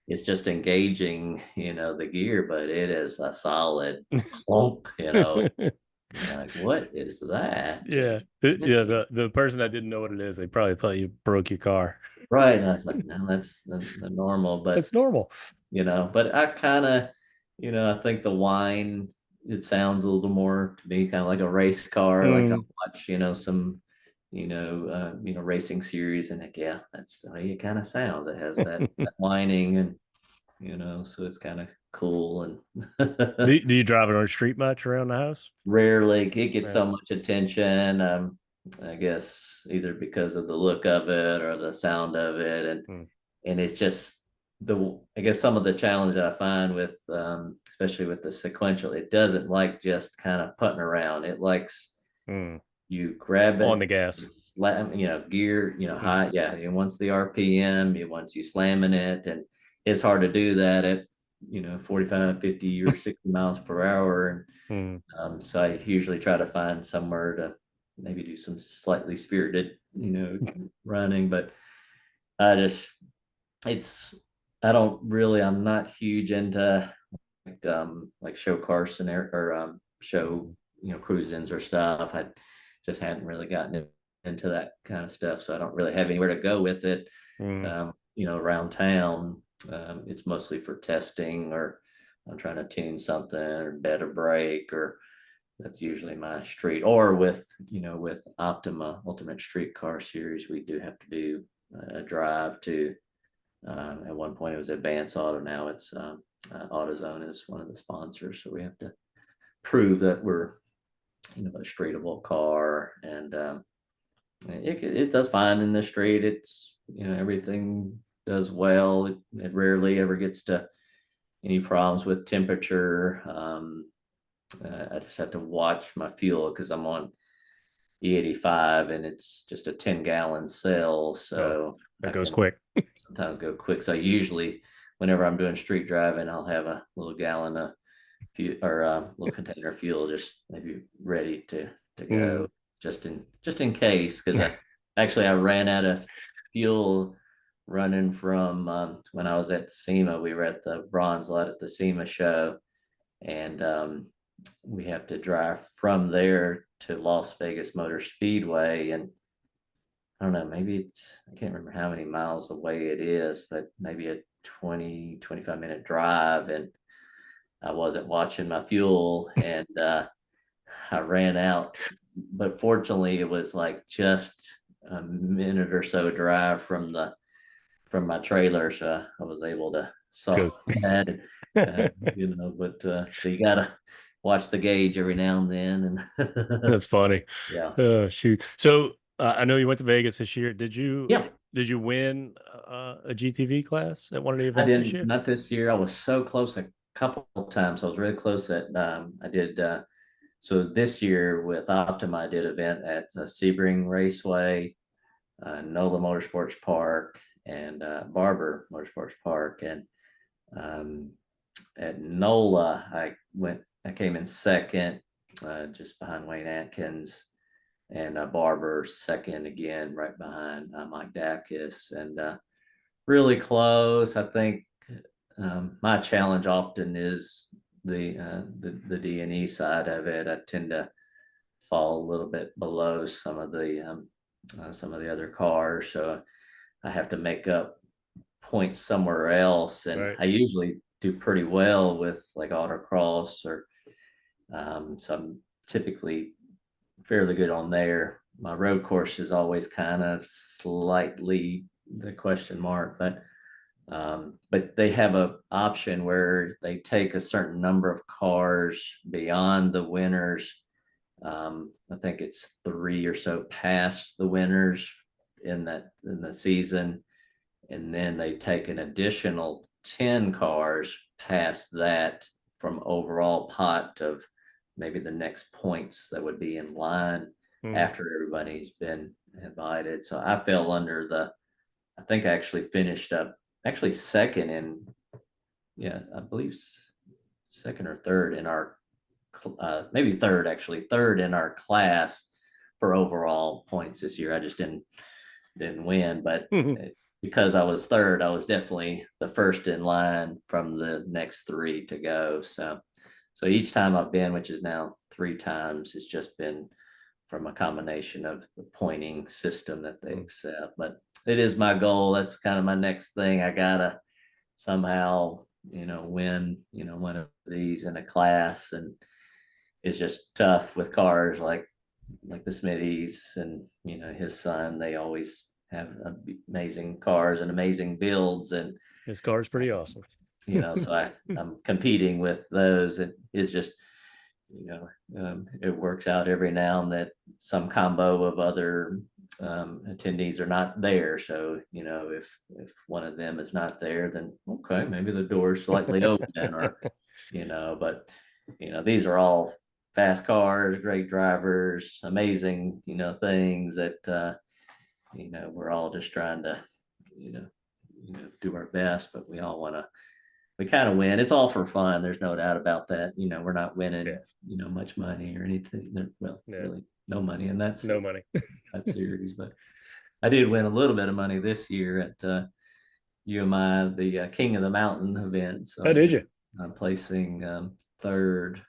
It's just engaging, the gear, but it is a solid clunk, You're like, what is that? Yeah. Yeah. The person that didn't know what it is, they probably thought you broke your car. Right. And I was like, no, that's the normal. But, It's normal. but I kind of, I think the whine, it sounds a little more to me kind of like a race car. Like I Mm. watch, some, racing series, and like, yeah, that's the way it kind of sounds. It has that whining, and so it's kind of cool. And Do you drive it on the street much around the house? rarely it gets Yeah. so much attention. I guess either because of the look of it or the sound of it, and Mm. and it's just I guess some of the challenge that I find with, especially with the sequential, it doesn't like just kind of putting around. It likes Mm. you grab On it, the gas. slam, gear, Mm. high, yeah. And once the RPM, it wants you slamming it, and it's hard to do that at 45, 50, or 60 miles per hour. And Mm. so I usually try to find somewhere to maybe do some slightly spirited, running. But I just, it's, I don't really, I'm not huge into like show car scenario or show, cruise-ins or stuff. I just hadn't really gotten into that kind of stuff. So I don't really have anywhere to go with it, Mm. around town. It's mostly for testing, or I'm trying to tune something or bet a brake, or that's usually my street. Or with Optima Ultimate Street Car Series, we do have to do a drive to. At one point, it was Advance Auto. Now it's AutoZone is one of the sponsors, so we have to prove that we're a straightable car, and it does fine in the street. It's everything does well. It rarely ever gets to any problems with temperature. I just have to watch my fuel because I'm on E85, and it's just a 10-gallon cell, Oh, so that I goes can quick. sometimes go quick. So I usually, whenever I'm doing street driving, I'll have a little gallon of fuel, or a little container of fuel, just maybe ready to Mm. go, just in case. Because I ran out of fuel running from, when I was at SEMA. We were at the bronze lot at the SEMA show, and we have to drive from there to Las Vegas Motor Speedway. And I don't know, maybe I can't remember how many miles away it is, but maybe a 20-25 minute drive. And I wasn't watching my fuel, and I ran out. But fortunately, it was like just a minute or so drive from my trailer, so I was able to Good. solve that. But so you gotta watch the gauge every now and then, and That's funny. yeah, Shoot. So I know you went to Vegas this year. yeah. Did you win a GTV class at one of the I events this didn't, year? not this year. I was so close a couple of times. I was really close at, I did, so this year with Optima, I did event at Sebring Raceway, NOLA Motorsports Park, and Barber Motorsports Park. And um, at NOLA, I came in second, just behind Wayne Atkins, and Barber second again, right behind Mike Dacus. And really close. I think my challenge often is the D&E side of it. I tend to fall a little bit below some of the other cars, so I have to make up points somewhere else. And Right. I usually do pretty well with like autocross, or so I'm typically fairly good on there. My road course is always kind of slightly the question mark, but they have a option where they take a certain number of cars beyond the winners. I think it's three or so past the winners in the season, and then they take an additional 10 cars past that from overall pot of maybe the next points that would be in line Mm. after everybody's been invited. So I fell under I think I actually finished up actually second in, yeah, I believe second or third in our maybe third, actually, third in our class for overall points this year. I just didn't win, but because I was third, I was definitely the first in line from the next three to go. So each time I've been, which is now three times, it's just been from a combination of the pointing system that they accept. But it is my goal. That's kind of my next thing. I gotta somehow, win, one of these in a class, and it's just tough with cars like the Smithies and his son. They always have amazing cars and amazing builds, and his car's pretty awesome. So I'm competing with those. It's just it works out every now and then. Some combo of other attendees are not there, so if one of them is not there, then okay, maybe the door's slightly open, or but these are all fast cars, great drivers, amazing things that we're all just trying to do our best, but we kind of win. It's all for fun. There's no doubt about that. We're not winning, much money or anything. Well, really no money, and that's no money that series. But I did win a little bit of money this year at UMI, the King of the Mountain event. So oh, did you? I'm placing third,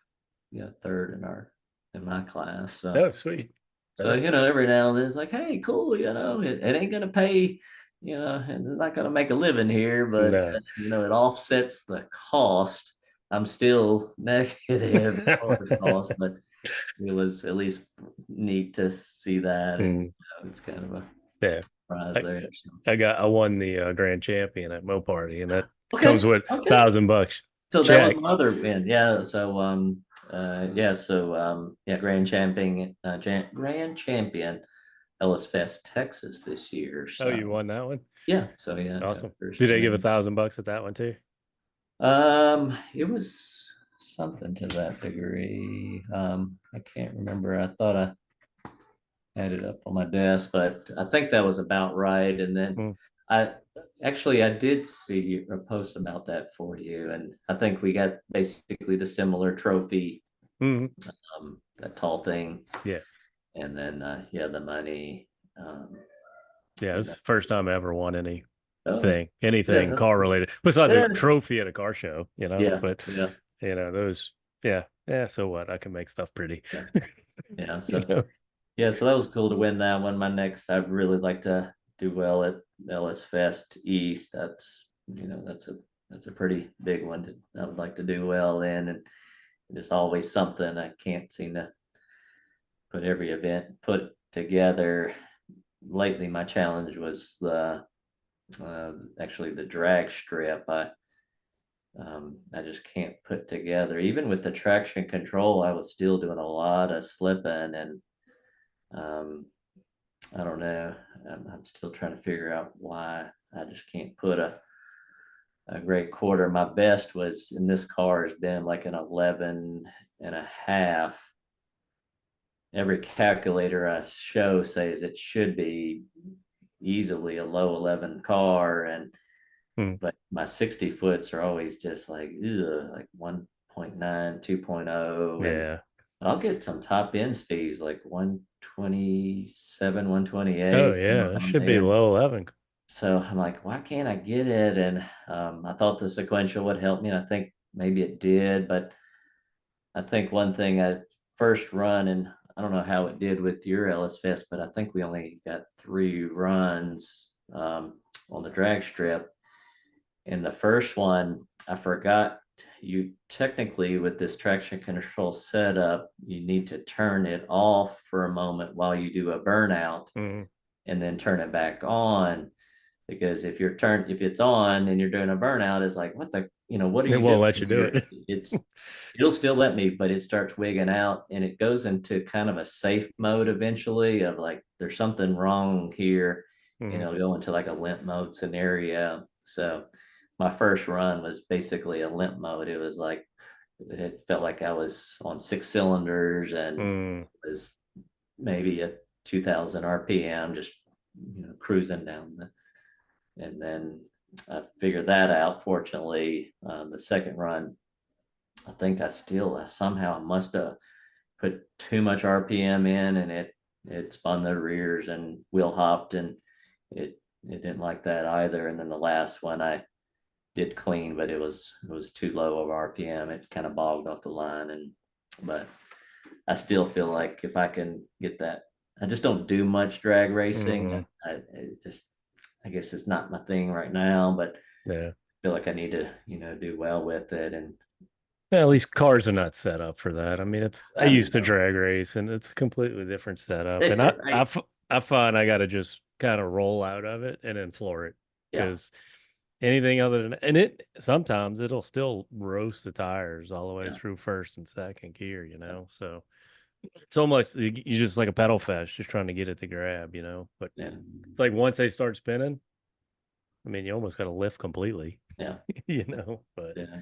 third in my class. So oh, sweet. So every now and then it's like, hey, cool, it ain't gonna pay, and it's not gonna make a living here, but No. it offsets the cost. I'm still negative cost, but it was at least neat to see that. And, it's kind of a surprise there. So. I won the grand champion at Mo Party, and that comes with $1,000. So that was my other win. Yeah. So grand champion Ellis Fest, Texas this year. So. Oh, you won that one? Yeah. So yeah. Awesome. Did they give $1,000 at that one too? It was something to that degree. I can't remember. I thought I had it up on my desk, but I think that was about right. And then I did see a post about that for you, and I think we got basically the similar trophy, that tall thing. Yeah. And then the money. Yeah, it's the first time I ever won anything car related. Besides a trophy at a car show, but those, so what? I can make stuff pretty. Yeah. So so that was cool to win that one. My next, I'd really like to do well at Ellis Fest East. That's that's a pretty big one. I would like to do well in, and there's always something I can't seem to put every event put together. Lately, my challenge was actually the drag strip. I just can't put together. Even with the traction control, I was still doing a lot of slipping, and I don't know. I'm still trying to figure out why I just can't put a great quarter. My best was in this car has been like an 11 and a half. Every calculator I show says it should be easily a low 11 car, and but my 60 foots are always just like 1.9, 2.0. Yeah. And I'll get some top end speeds like 127, 128. Oh yeah, that should be low 11. So I'm like, why can't I get it? And I thought the sequential would help me, and I think maybe it did. But I think one thing I first run, and I don't know how it did with your Ellis Fest, but I think we only got 3 runs on the drag strip. In the first one, I forgot you technically with this traction control setup, you need to turn it off for a moment while you do a burnout, and then turn it back on. Because if it's on and you're doing a burnout, it's like, what are you it won't let you do it. It'll still let me, but it starts wigging out, and it goes into kind of a safe mode eventually of like, there's something wrong here, and it'll go into like a limp mode scenario. So my first run was basically a limp mode. It was like, it felt like I was on 6 cylinders, and it was maybe a 2000 RPM, just cruising down and then I figured that out. Fortunately, the second run, I think I somehow must have put too much RPM in, and it spun the rears and wheel hopped, and it didn't like that either. And then the last one I did clean, but it was too low of RPM. It kind of bogged off the line, and but I still feel like if I can get that, I just don't do much drag racing. Hmm. I guess it's not my thing right now, but Yeah. I feel like I need to, do well with it. And Yeah, at least cars are not set up for that. I mean, I I used to know, drag race and it's a completely different setup. And right? I find I got to just kind of roll out of it and then floor it Yeah, because anything other than, and it sometimes it'll still roast the tires all the way yeah, through first and second gear, So it's almost, you just like a pedal fast, just trying to get it to grab, But yeah, it's like once they start spinning, I mean, you almost got to lift completely, yeah, But yeah.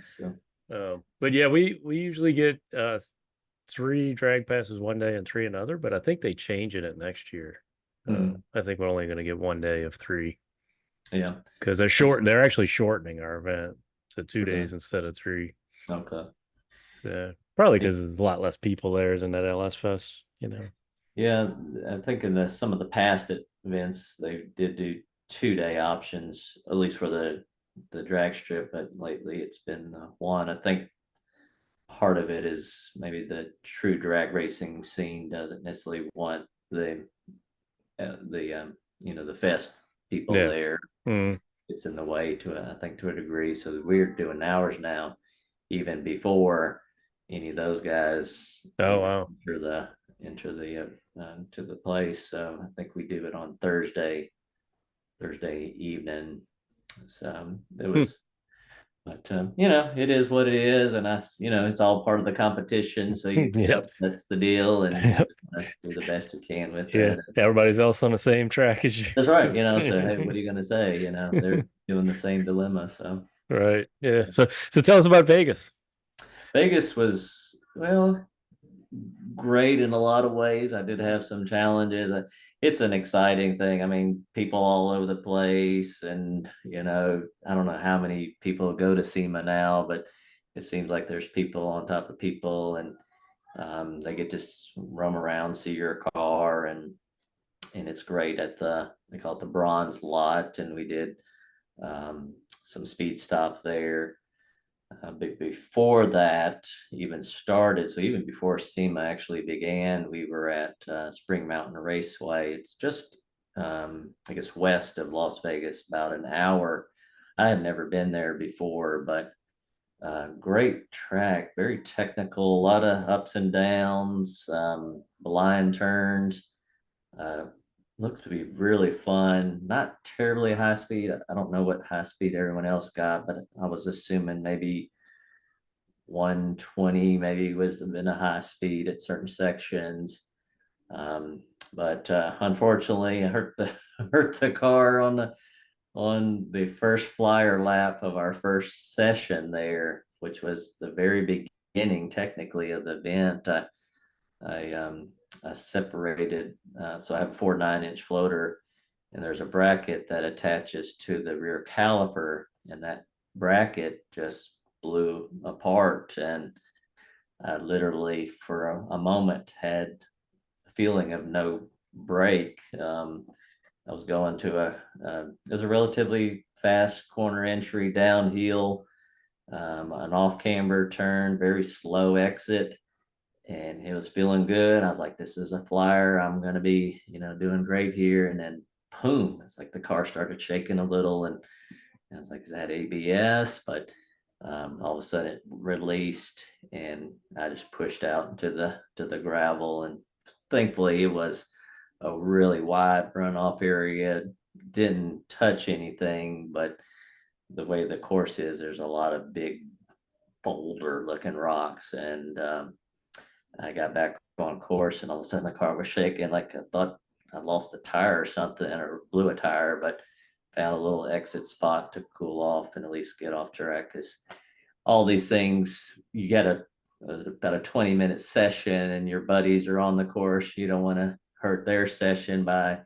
So, but yeah, we usually get three drag passes one day and three another, but I think they change it next year. mm, I think we're only going to get one day of three yeah. because they're actually shortening our event to 2 days instead of three. Okay. So probably because there's a lot less people there than at LS Fest. Yeah, I think in some of the past events they did do 2 day options, at least for the drag strip, but lately it's been one. I think part of it is maybe the true drag racing scene doesn't necessarily want the fest people Yeah. there. Mm. It's in the way I think to a degree. So we're doing ours now, even before any of those guys Oh even wow. to the place. So I think we do it on Thursday evening. So it Hmm. was, but it is what it is, and it's all part of the competition. So you Yep. accept that's the deal, and you Yep. just do the best you can with Yeah. it. Everybody's else on the same track as That's right. So hey, you. what are you going to say? They're doing the same dilemma. So Right. Yeah. So tell us about Vegas. Vegas was, well, great in a lot of ways. I did have some challenges. It's an exciting thing. I mean, people all over the place, and I don't know how many people go to SEMA now, but it seems like there's people on top of people, and they get to roam around, see your car, and it's great at they call it the bronze lot, and we did some speed stops there. But before that even started, so even before SEMA actually began, we were at Spring Mountain Raceway. It's just, I guess, west of Las Vegas, about an hour. I had never been there before, but great track, very technical, a lot of ups and downs, blind turns. Uh, Looked to be really fun. Not terribly high speed. I don't know what high speed everyone else got, but I was assuming maybe 120 maybe was been a high speed at certain sections. But unfortunately, I hurt the hurt the car on the first flyer lap of our first session there, which was the very beginning technically of the event. I I separated, so I have a 4 9-inch floater, and there's a bracket that attaches to the rear caliper, and that bracket just blew apart, and I literally for a moment had a feeling of no brake. I was going to it was a relatively fast corner entry downhill, an off camber turn, very slow exit, and it was feeling good. I was like, this is a flyer. I'm going to be, doing great here. And then boom, it's like the car started shaking a little, and I was like, is that ABS? But all of a sudden it released, and I just pushed out into the gravel, and thankfully it was a really wide runoff area. Didn't touch anything, but the way the course is, there's a lot of big boulder looking rocks, and I got back on course, and all of a sudden the car was shaking like I thought I lost a tire or something, or blew a tire, but found a little exit spot to cool off and at least get off track, because all these things you get about a 20-minute session and your buddies are on the course. You don't want to hurt their session by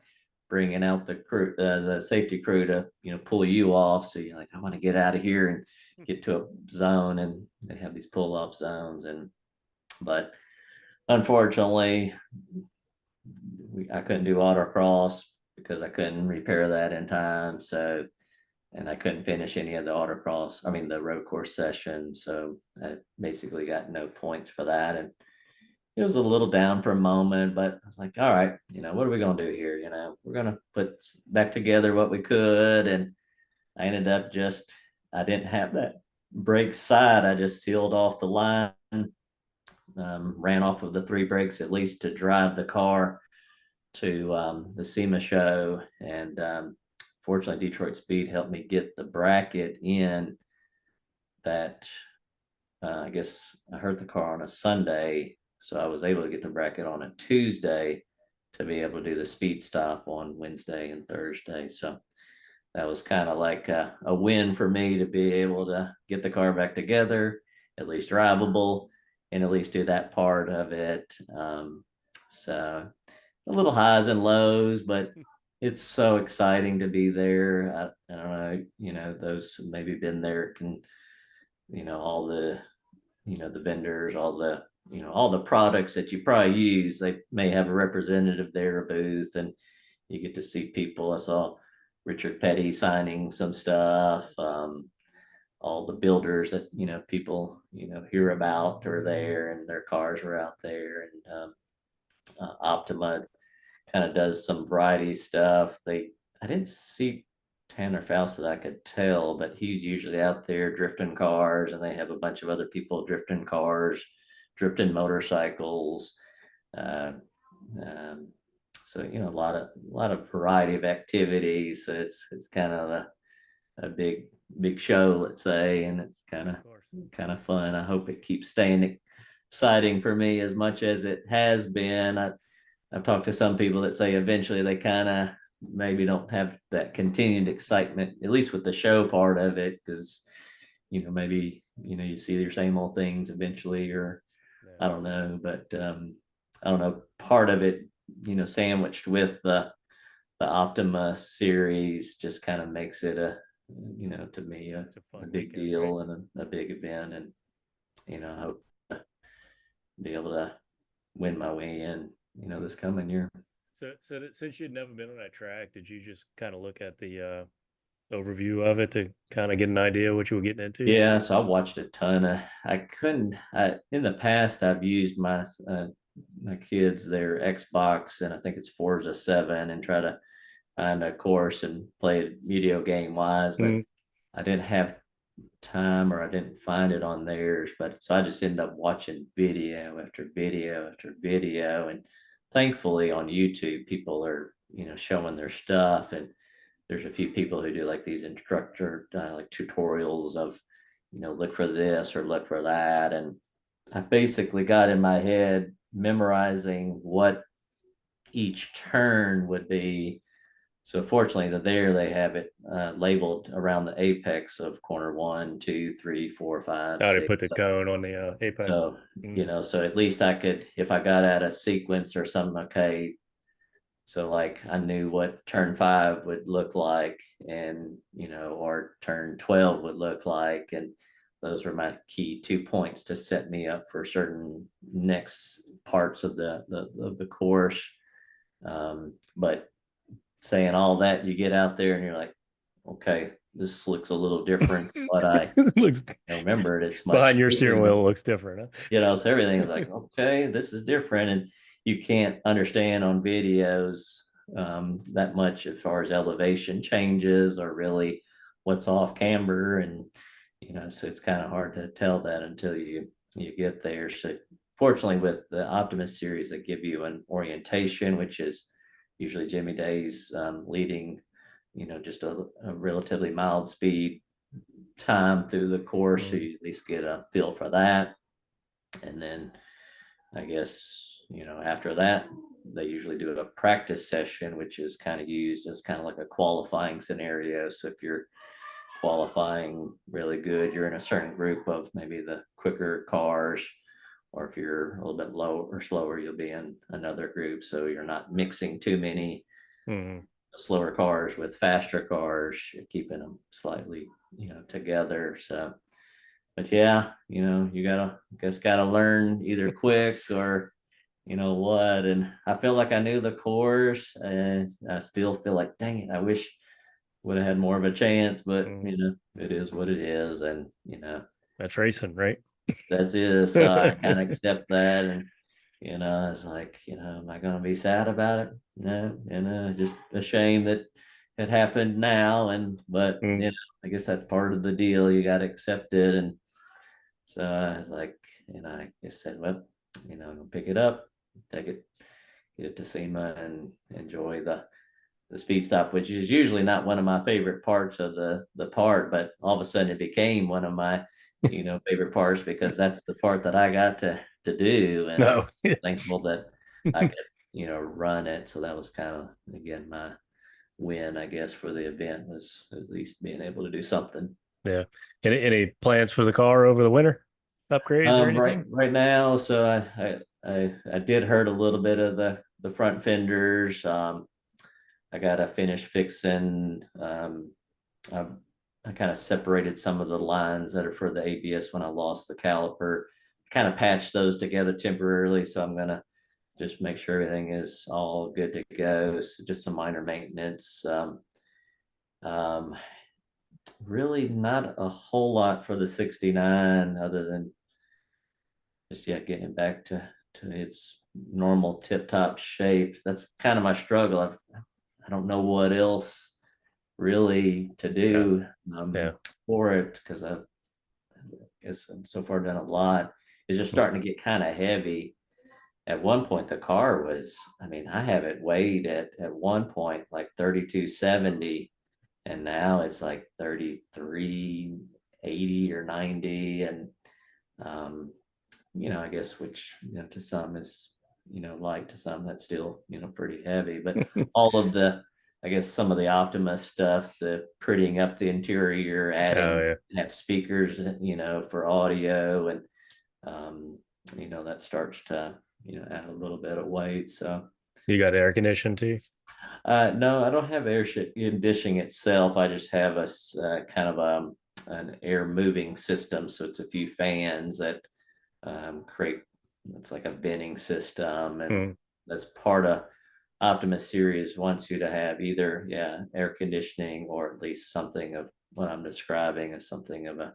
bringing out the crew, the safety crew to pull you off. So you're like, I want to get out of here and get to a zone, and they have these pull off zones. And but unfortunately, I couldn't do autocross because I couldn't repair that in time. So, and I couldn't finish any of the autocross, I mean, the road course session. So I basically got no points for that. And it was a little down for a moment, but I was like, all right, what are we going to do here? We're going to put back together what we could. And I ended up I didn't have that brake side. I just sealed off the line, ran off of the 3 brakes at least to drive the car to the SEMA show. And fortunately, Detroit Speed helped me get the bracket in that. I guess I hurt the car on a Sunday, so I was able to get the bracket on a Tuesday to be able to do the speed stop on Wednesday and Thursday. So that was kind of like a win for me to be able to get the car back together, at least drivable, and at least do that part of it. So a little highs and lows, but it's so exciting to be there. I don't know, those who maybe been there can, all the, the vendors, all the products that you probably use, they may have a representative there, a booth, and you get to see people. I saw Richard Petty signing some stuff. All the builders that, people, hear about are there, and their cars are out there. And Optima kind of does some variety stuff. I didn't see Tanner Faust that I could tell, but he's usually out there drifting cars, and they have a bunch of other people drifting cars, drifting motorcycles. Uh, so a lot of variety of activities. So it's kind of a big show, let's say, and it's kind of fun. I hope it keeps staying exciting for me as much as it has been. I've talked to some people that say eventually they kind of maybe don't have that continued excitement, at least with the show part of it, because maybe you see your same old things eventually, or I don't know, but I don't know, part of it, sandwiched with the Optima series just kind of makes it to me a big weekend, deal, right? And a big event. And I hope to be able to win my way in this coming year. So since you'd never been on that track, did you just kind of look at the overview of it to kind of get an idea what you were getting into? Yeah, so I watched a ton of. In the past, I've used my kids their Xbox, and I think it's Forza 7, and try to find a course and play it video game wise, but I didn't have time, or I didn't find it on theirs. But so I just ended up watching video after video after video, and thankfully on YouTube people are showing their stuff, and there's a few people who do like these instructor like tutorials of look for this or look for that. And I basically got in my head memorizing what each turn would be. So fortunately, there they have it labeled around the apex of corner 1, 2, 3, 4, 5. Oh, they put the cone on the apex. So so at least I could, if I got out of sequence or something, okay. So like I knew what turn 5 would look like, and or turn 12 would look like, and those were my key 2 points to set me up for certain next parts of the course. But saying all that, you get out there and you're like, okay, this looks a little different than what I remembered. It's much behind your steering wheel looks different, huh? So everything is like, okay, this is different, and you can't understand on videos that much as far as elevation changes or really what's off camber, and so it's kind of hard to tell that until you get there. So fortunately, with the Optimus series, they give you an orientation, which is usually Jimmy Day's leading, just a relatively mild speed time through the course. So you at least get a feel for that. And then I guess, after that, they usually do a practice session, which is kind of used as kind of like a qualifying scenario. So if you're qualifying really good, you're in a certain group of maybe the quicker cars, or if you're a little bit low or slower, you'll be in another group. So you're not mixing too many slower cars with faster cars, keeping them slightly, together. So, but yeah, you gotta learn either quick or what. And I feel like I knew the course, and I still feel like, dang it, I wish would have had more of a chance, but Mm, it is what it is. And that's racing, right? that's it. So I kind of accept that. And it's like, am I going to be sad about it? No, just a shame that it happened now. But Mm, I guess that's part of the deal. You got to accept it. And so I was like, I just said, well, I'm gonna pick it up, take it, get it to SEMA, and enjoy the speed stop, which is usually not one of my favorite parts of the part, but all of a sudden it became one of my favorite parts, because that's the part that I got to do. And I'm no. thankful that I could run it. So that was kind of, again, my win, I guess, for the event, was at least being able to do something. Yeah. Any plans for the car over the winter? Upgrades or Right anything? right now, so I did hurt a little bit of the front fenders. I got to finish fixing. I, I kind of separated some of the lines that are for the ABS when I lost the caliper. Kind of patched those together temporarily, so I'm gonna just make sure everything is all good to go. So just some minor maintenance. Um, really not a whole lot for the 69, other than just, yeah, getting it back to its normal tip top shape. That's kind of my struggle. I don't know what else really to Yeah. do Yeah. for it, because I guess I've so far done a lot. It's just starting to get kind of heavy. At one point, the car was, I mean, I have it weighed at one point like 3270, and now it's like 3380 or 90. And um, I guess, which, to some is, light, to some that's still, pretty heavy. But all of I guess some of the Optima stuff, the prettying up the interior, Oh adding yeah. have speakers, for audio, and that starts to, add a little bit of weight. So You got air conditioning too? no, I don't have air conditioning itself. I just have kind of an air moving system. So it's a few fans that create, it's like a venting system. And Mm, that's part of Optima series wants you to have either, yeah, air conditioning, or at least something of what I'm describing as something of a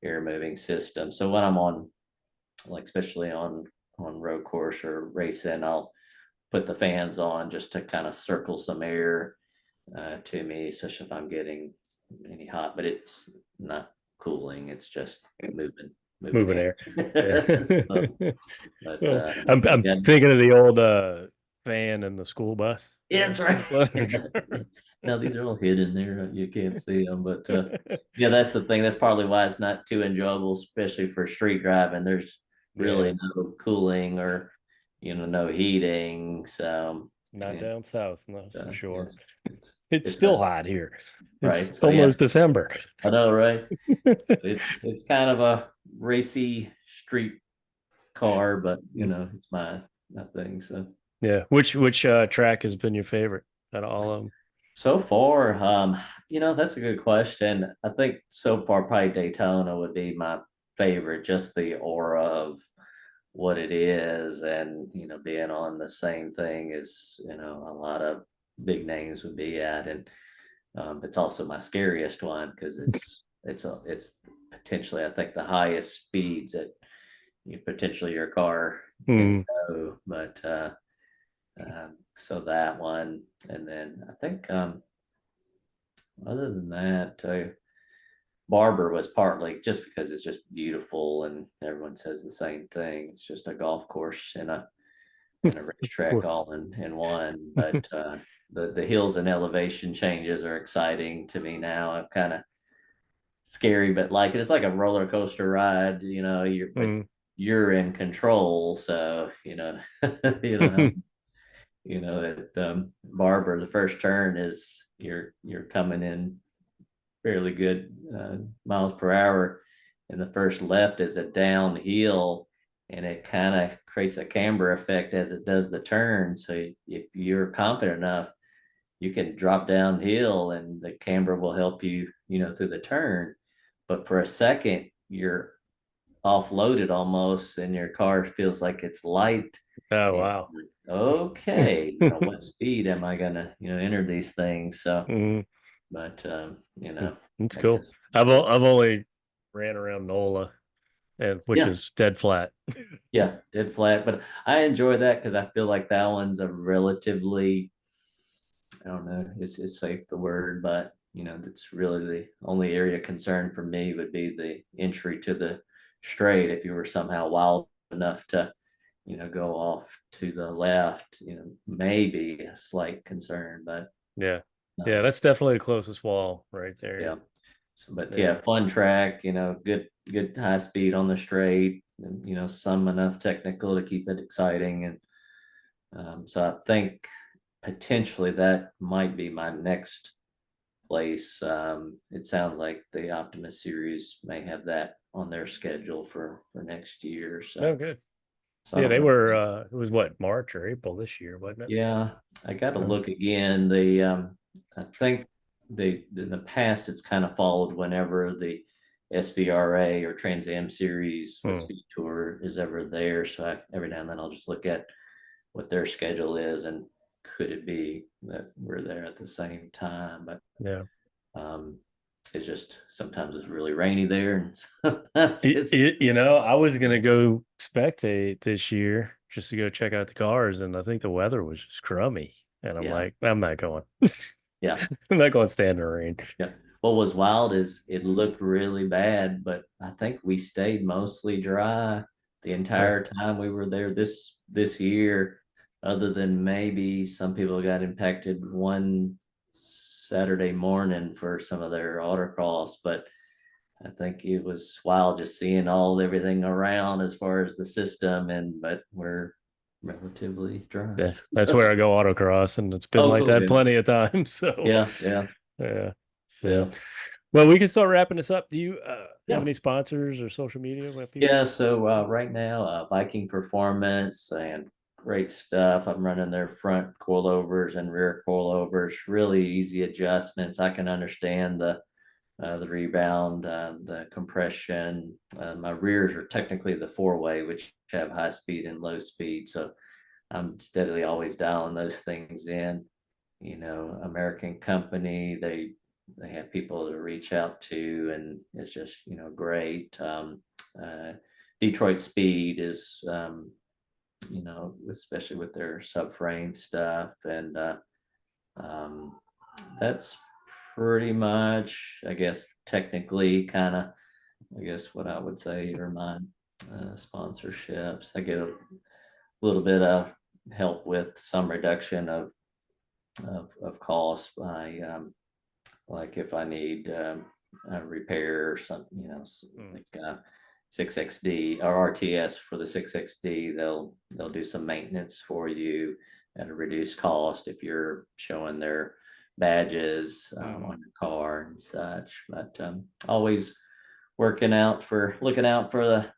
air moving system. So when I'm on, like, especially on road course or racing, I'll put the fans on just to kind of circle some air to me, especially if I'm getting any hot. But it's not cooling; it's just moving moving air. air. Yeah. So, but I'm yeah, thinking of the old van in the school bus. yeah, that's right. Now these are all hidden there; you can't see them. But yeah, that's the thing. That's partly why it's not too enjoyable, especially for street driving. There's Yeah. really no cooling, or no heating. So Not yeah, down south, that's for sure. yes, It's it's still hot here. It's right. So yeah, almost December. I know, right? It's kind of a racy street car, but it's my thing. So Yeah. Which track has been your favorite out of all of them? so far, that's a good question. I think so far probably Daytona would be my favorite, just the aura of what it is, and being on the same thing as a lot of big names would be at. And it's also my scariest one, because it's potentially, I think, the highest speeds that potentially your car can Mm, go. But so that one. And then I think, other than that, Barber was partly just because it's just beautiful, and everyone says the same thing. It's just a golf course and a racetrack all in one. But the hills and elevation changes are exciting to me now. I'm kind of scary, but like it's like a roller coaster ride. But mm. you're in control. So you know at Barber, the first turn is you're coming in fairly good miles per hour, and the first left is a downhill, and it kind of creates a camber effect as it does the turn. So if you're confident enough, you can drop downhill and the camber will help you, through the turn. But for a second, you're offloaded almost, and your car feels like it's light. Oh, And wow. okay, what speed am I gonna, enter these things? So, Mhm. but It's I cool. guess, I've only ran around NOLA, and which yeah, is dead flat. yeah, dead flat. But I enjoy that because I feel like that one's a relatively, I don't know, is safe the word, but that's really the only area of concern for me would be the entry to the straight. If you were somehow wild enough to, go off to the left, maybe a slight concern, but Yeah. Yeah, um, that's definitely the closest wall right yeah. there. So, but Yeah. yeah, fun track, good high speed on the straight, and some enough technical to keep it exciting. And so I think potentially that might be my next place. It sounds like the Optima series may have that on their schedule for next year. No, So, good. so I Yeah, don't they know. were it was what, March or April this year, wasn't it? Yeah, I got to Uh, look again. I think they in the past it's kind of followed whenever the SVRA or Trans Am series with hmm. Speed Tour is ever there. So every now and then I'll just look at what their schedule is and could it be that we're there at the same time. But Yeah. um, it's just sometimes it's really rainy there, and sometimes it's I was gonna go spectate this year just to go check out the cars, and I think the weather was just crummy. And I'm yeah, like, I'm not going. yeah. I'm not going to stand in the rain. Yeah. What was wild is it looked really bad, but I think we stayed mostly dry the Yeah. entire time we were there this year, other than maybe some people got impacted one Saturday morning for some of their autocross, but I think it was wild just seeing everything around as far as the system, and but we're relatively dry. Yeah, that's where I go autocross, and it's been Oh, like cool. that Yeah. plenty of times. So, Yeah. Yeah. yeah. So, Yeah. well, we can start wrapping this up. Do you have Yeah. any sponsors or social media with people? Yeah, so right now, Viking Performance and great stuff. I'm running their front coilovers and rear coilovers, really easy adjustments. I can understand the rebound, the compression. My rears are technically the four-way, which have high speed and low speed. So I'm steadily always dialing those things in. American company, they have people to reach out to, and it's just great. Uh, Detroit Speed is especially with their subframe stuff, and um, that's pretty much, I guess, technically kind of, I guess what I would say are my sponsorships. I get a little bit of help with some reduction of costs by like if I need a repair or something, Mm. like 6XD or RTS for the 6XD, they'll do some maintenance for you at a reduced cost if you're showing their badges Mhm. on your car and such. But always looking out for the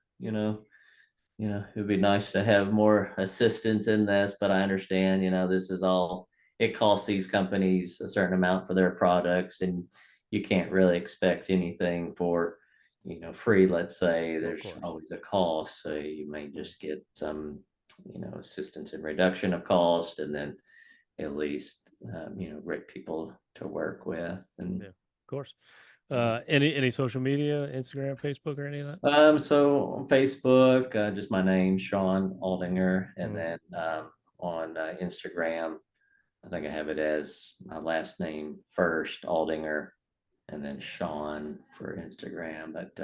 it'd be nice to have more assistance in this, but I understand, this is all, it costs these companies a certain amount for their products, and you can't really expect anything for, free, let's say. Of There's course. always a cost. So you may just get some, assistance in reduction of cost, and then at least, great people to work with. And Yeah, of course. Any social media, Instagram, Facebook, or any of that? So on Facebook, just my name, Sean Aldinger, and Mhm. then on Instagram, I think I have it as my last name first, Aldinger, and then Sean for Instagram. But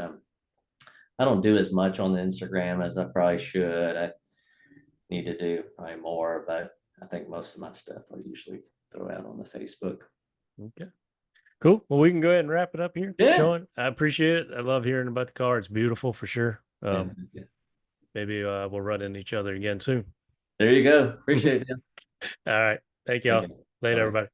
I don't do as much on the Instagram as I probably should. I need to do probably more, but I think most of my stuff I usually throw out on the Facebook. Okay. Cool. Well, we can go ahead and wrap it up here. Yeah, Sean, I appreciate it. I love hearing about the car. It's beautiful for sure. yeah, yeah. Maybe we'll run into each other again soon. There you go. All Appreciate it. right. Thank Thank y'all. you. Later, Bye. everybody.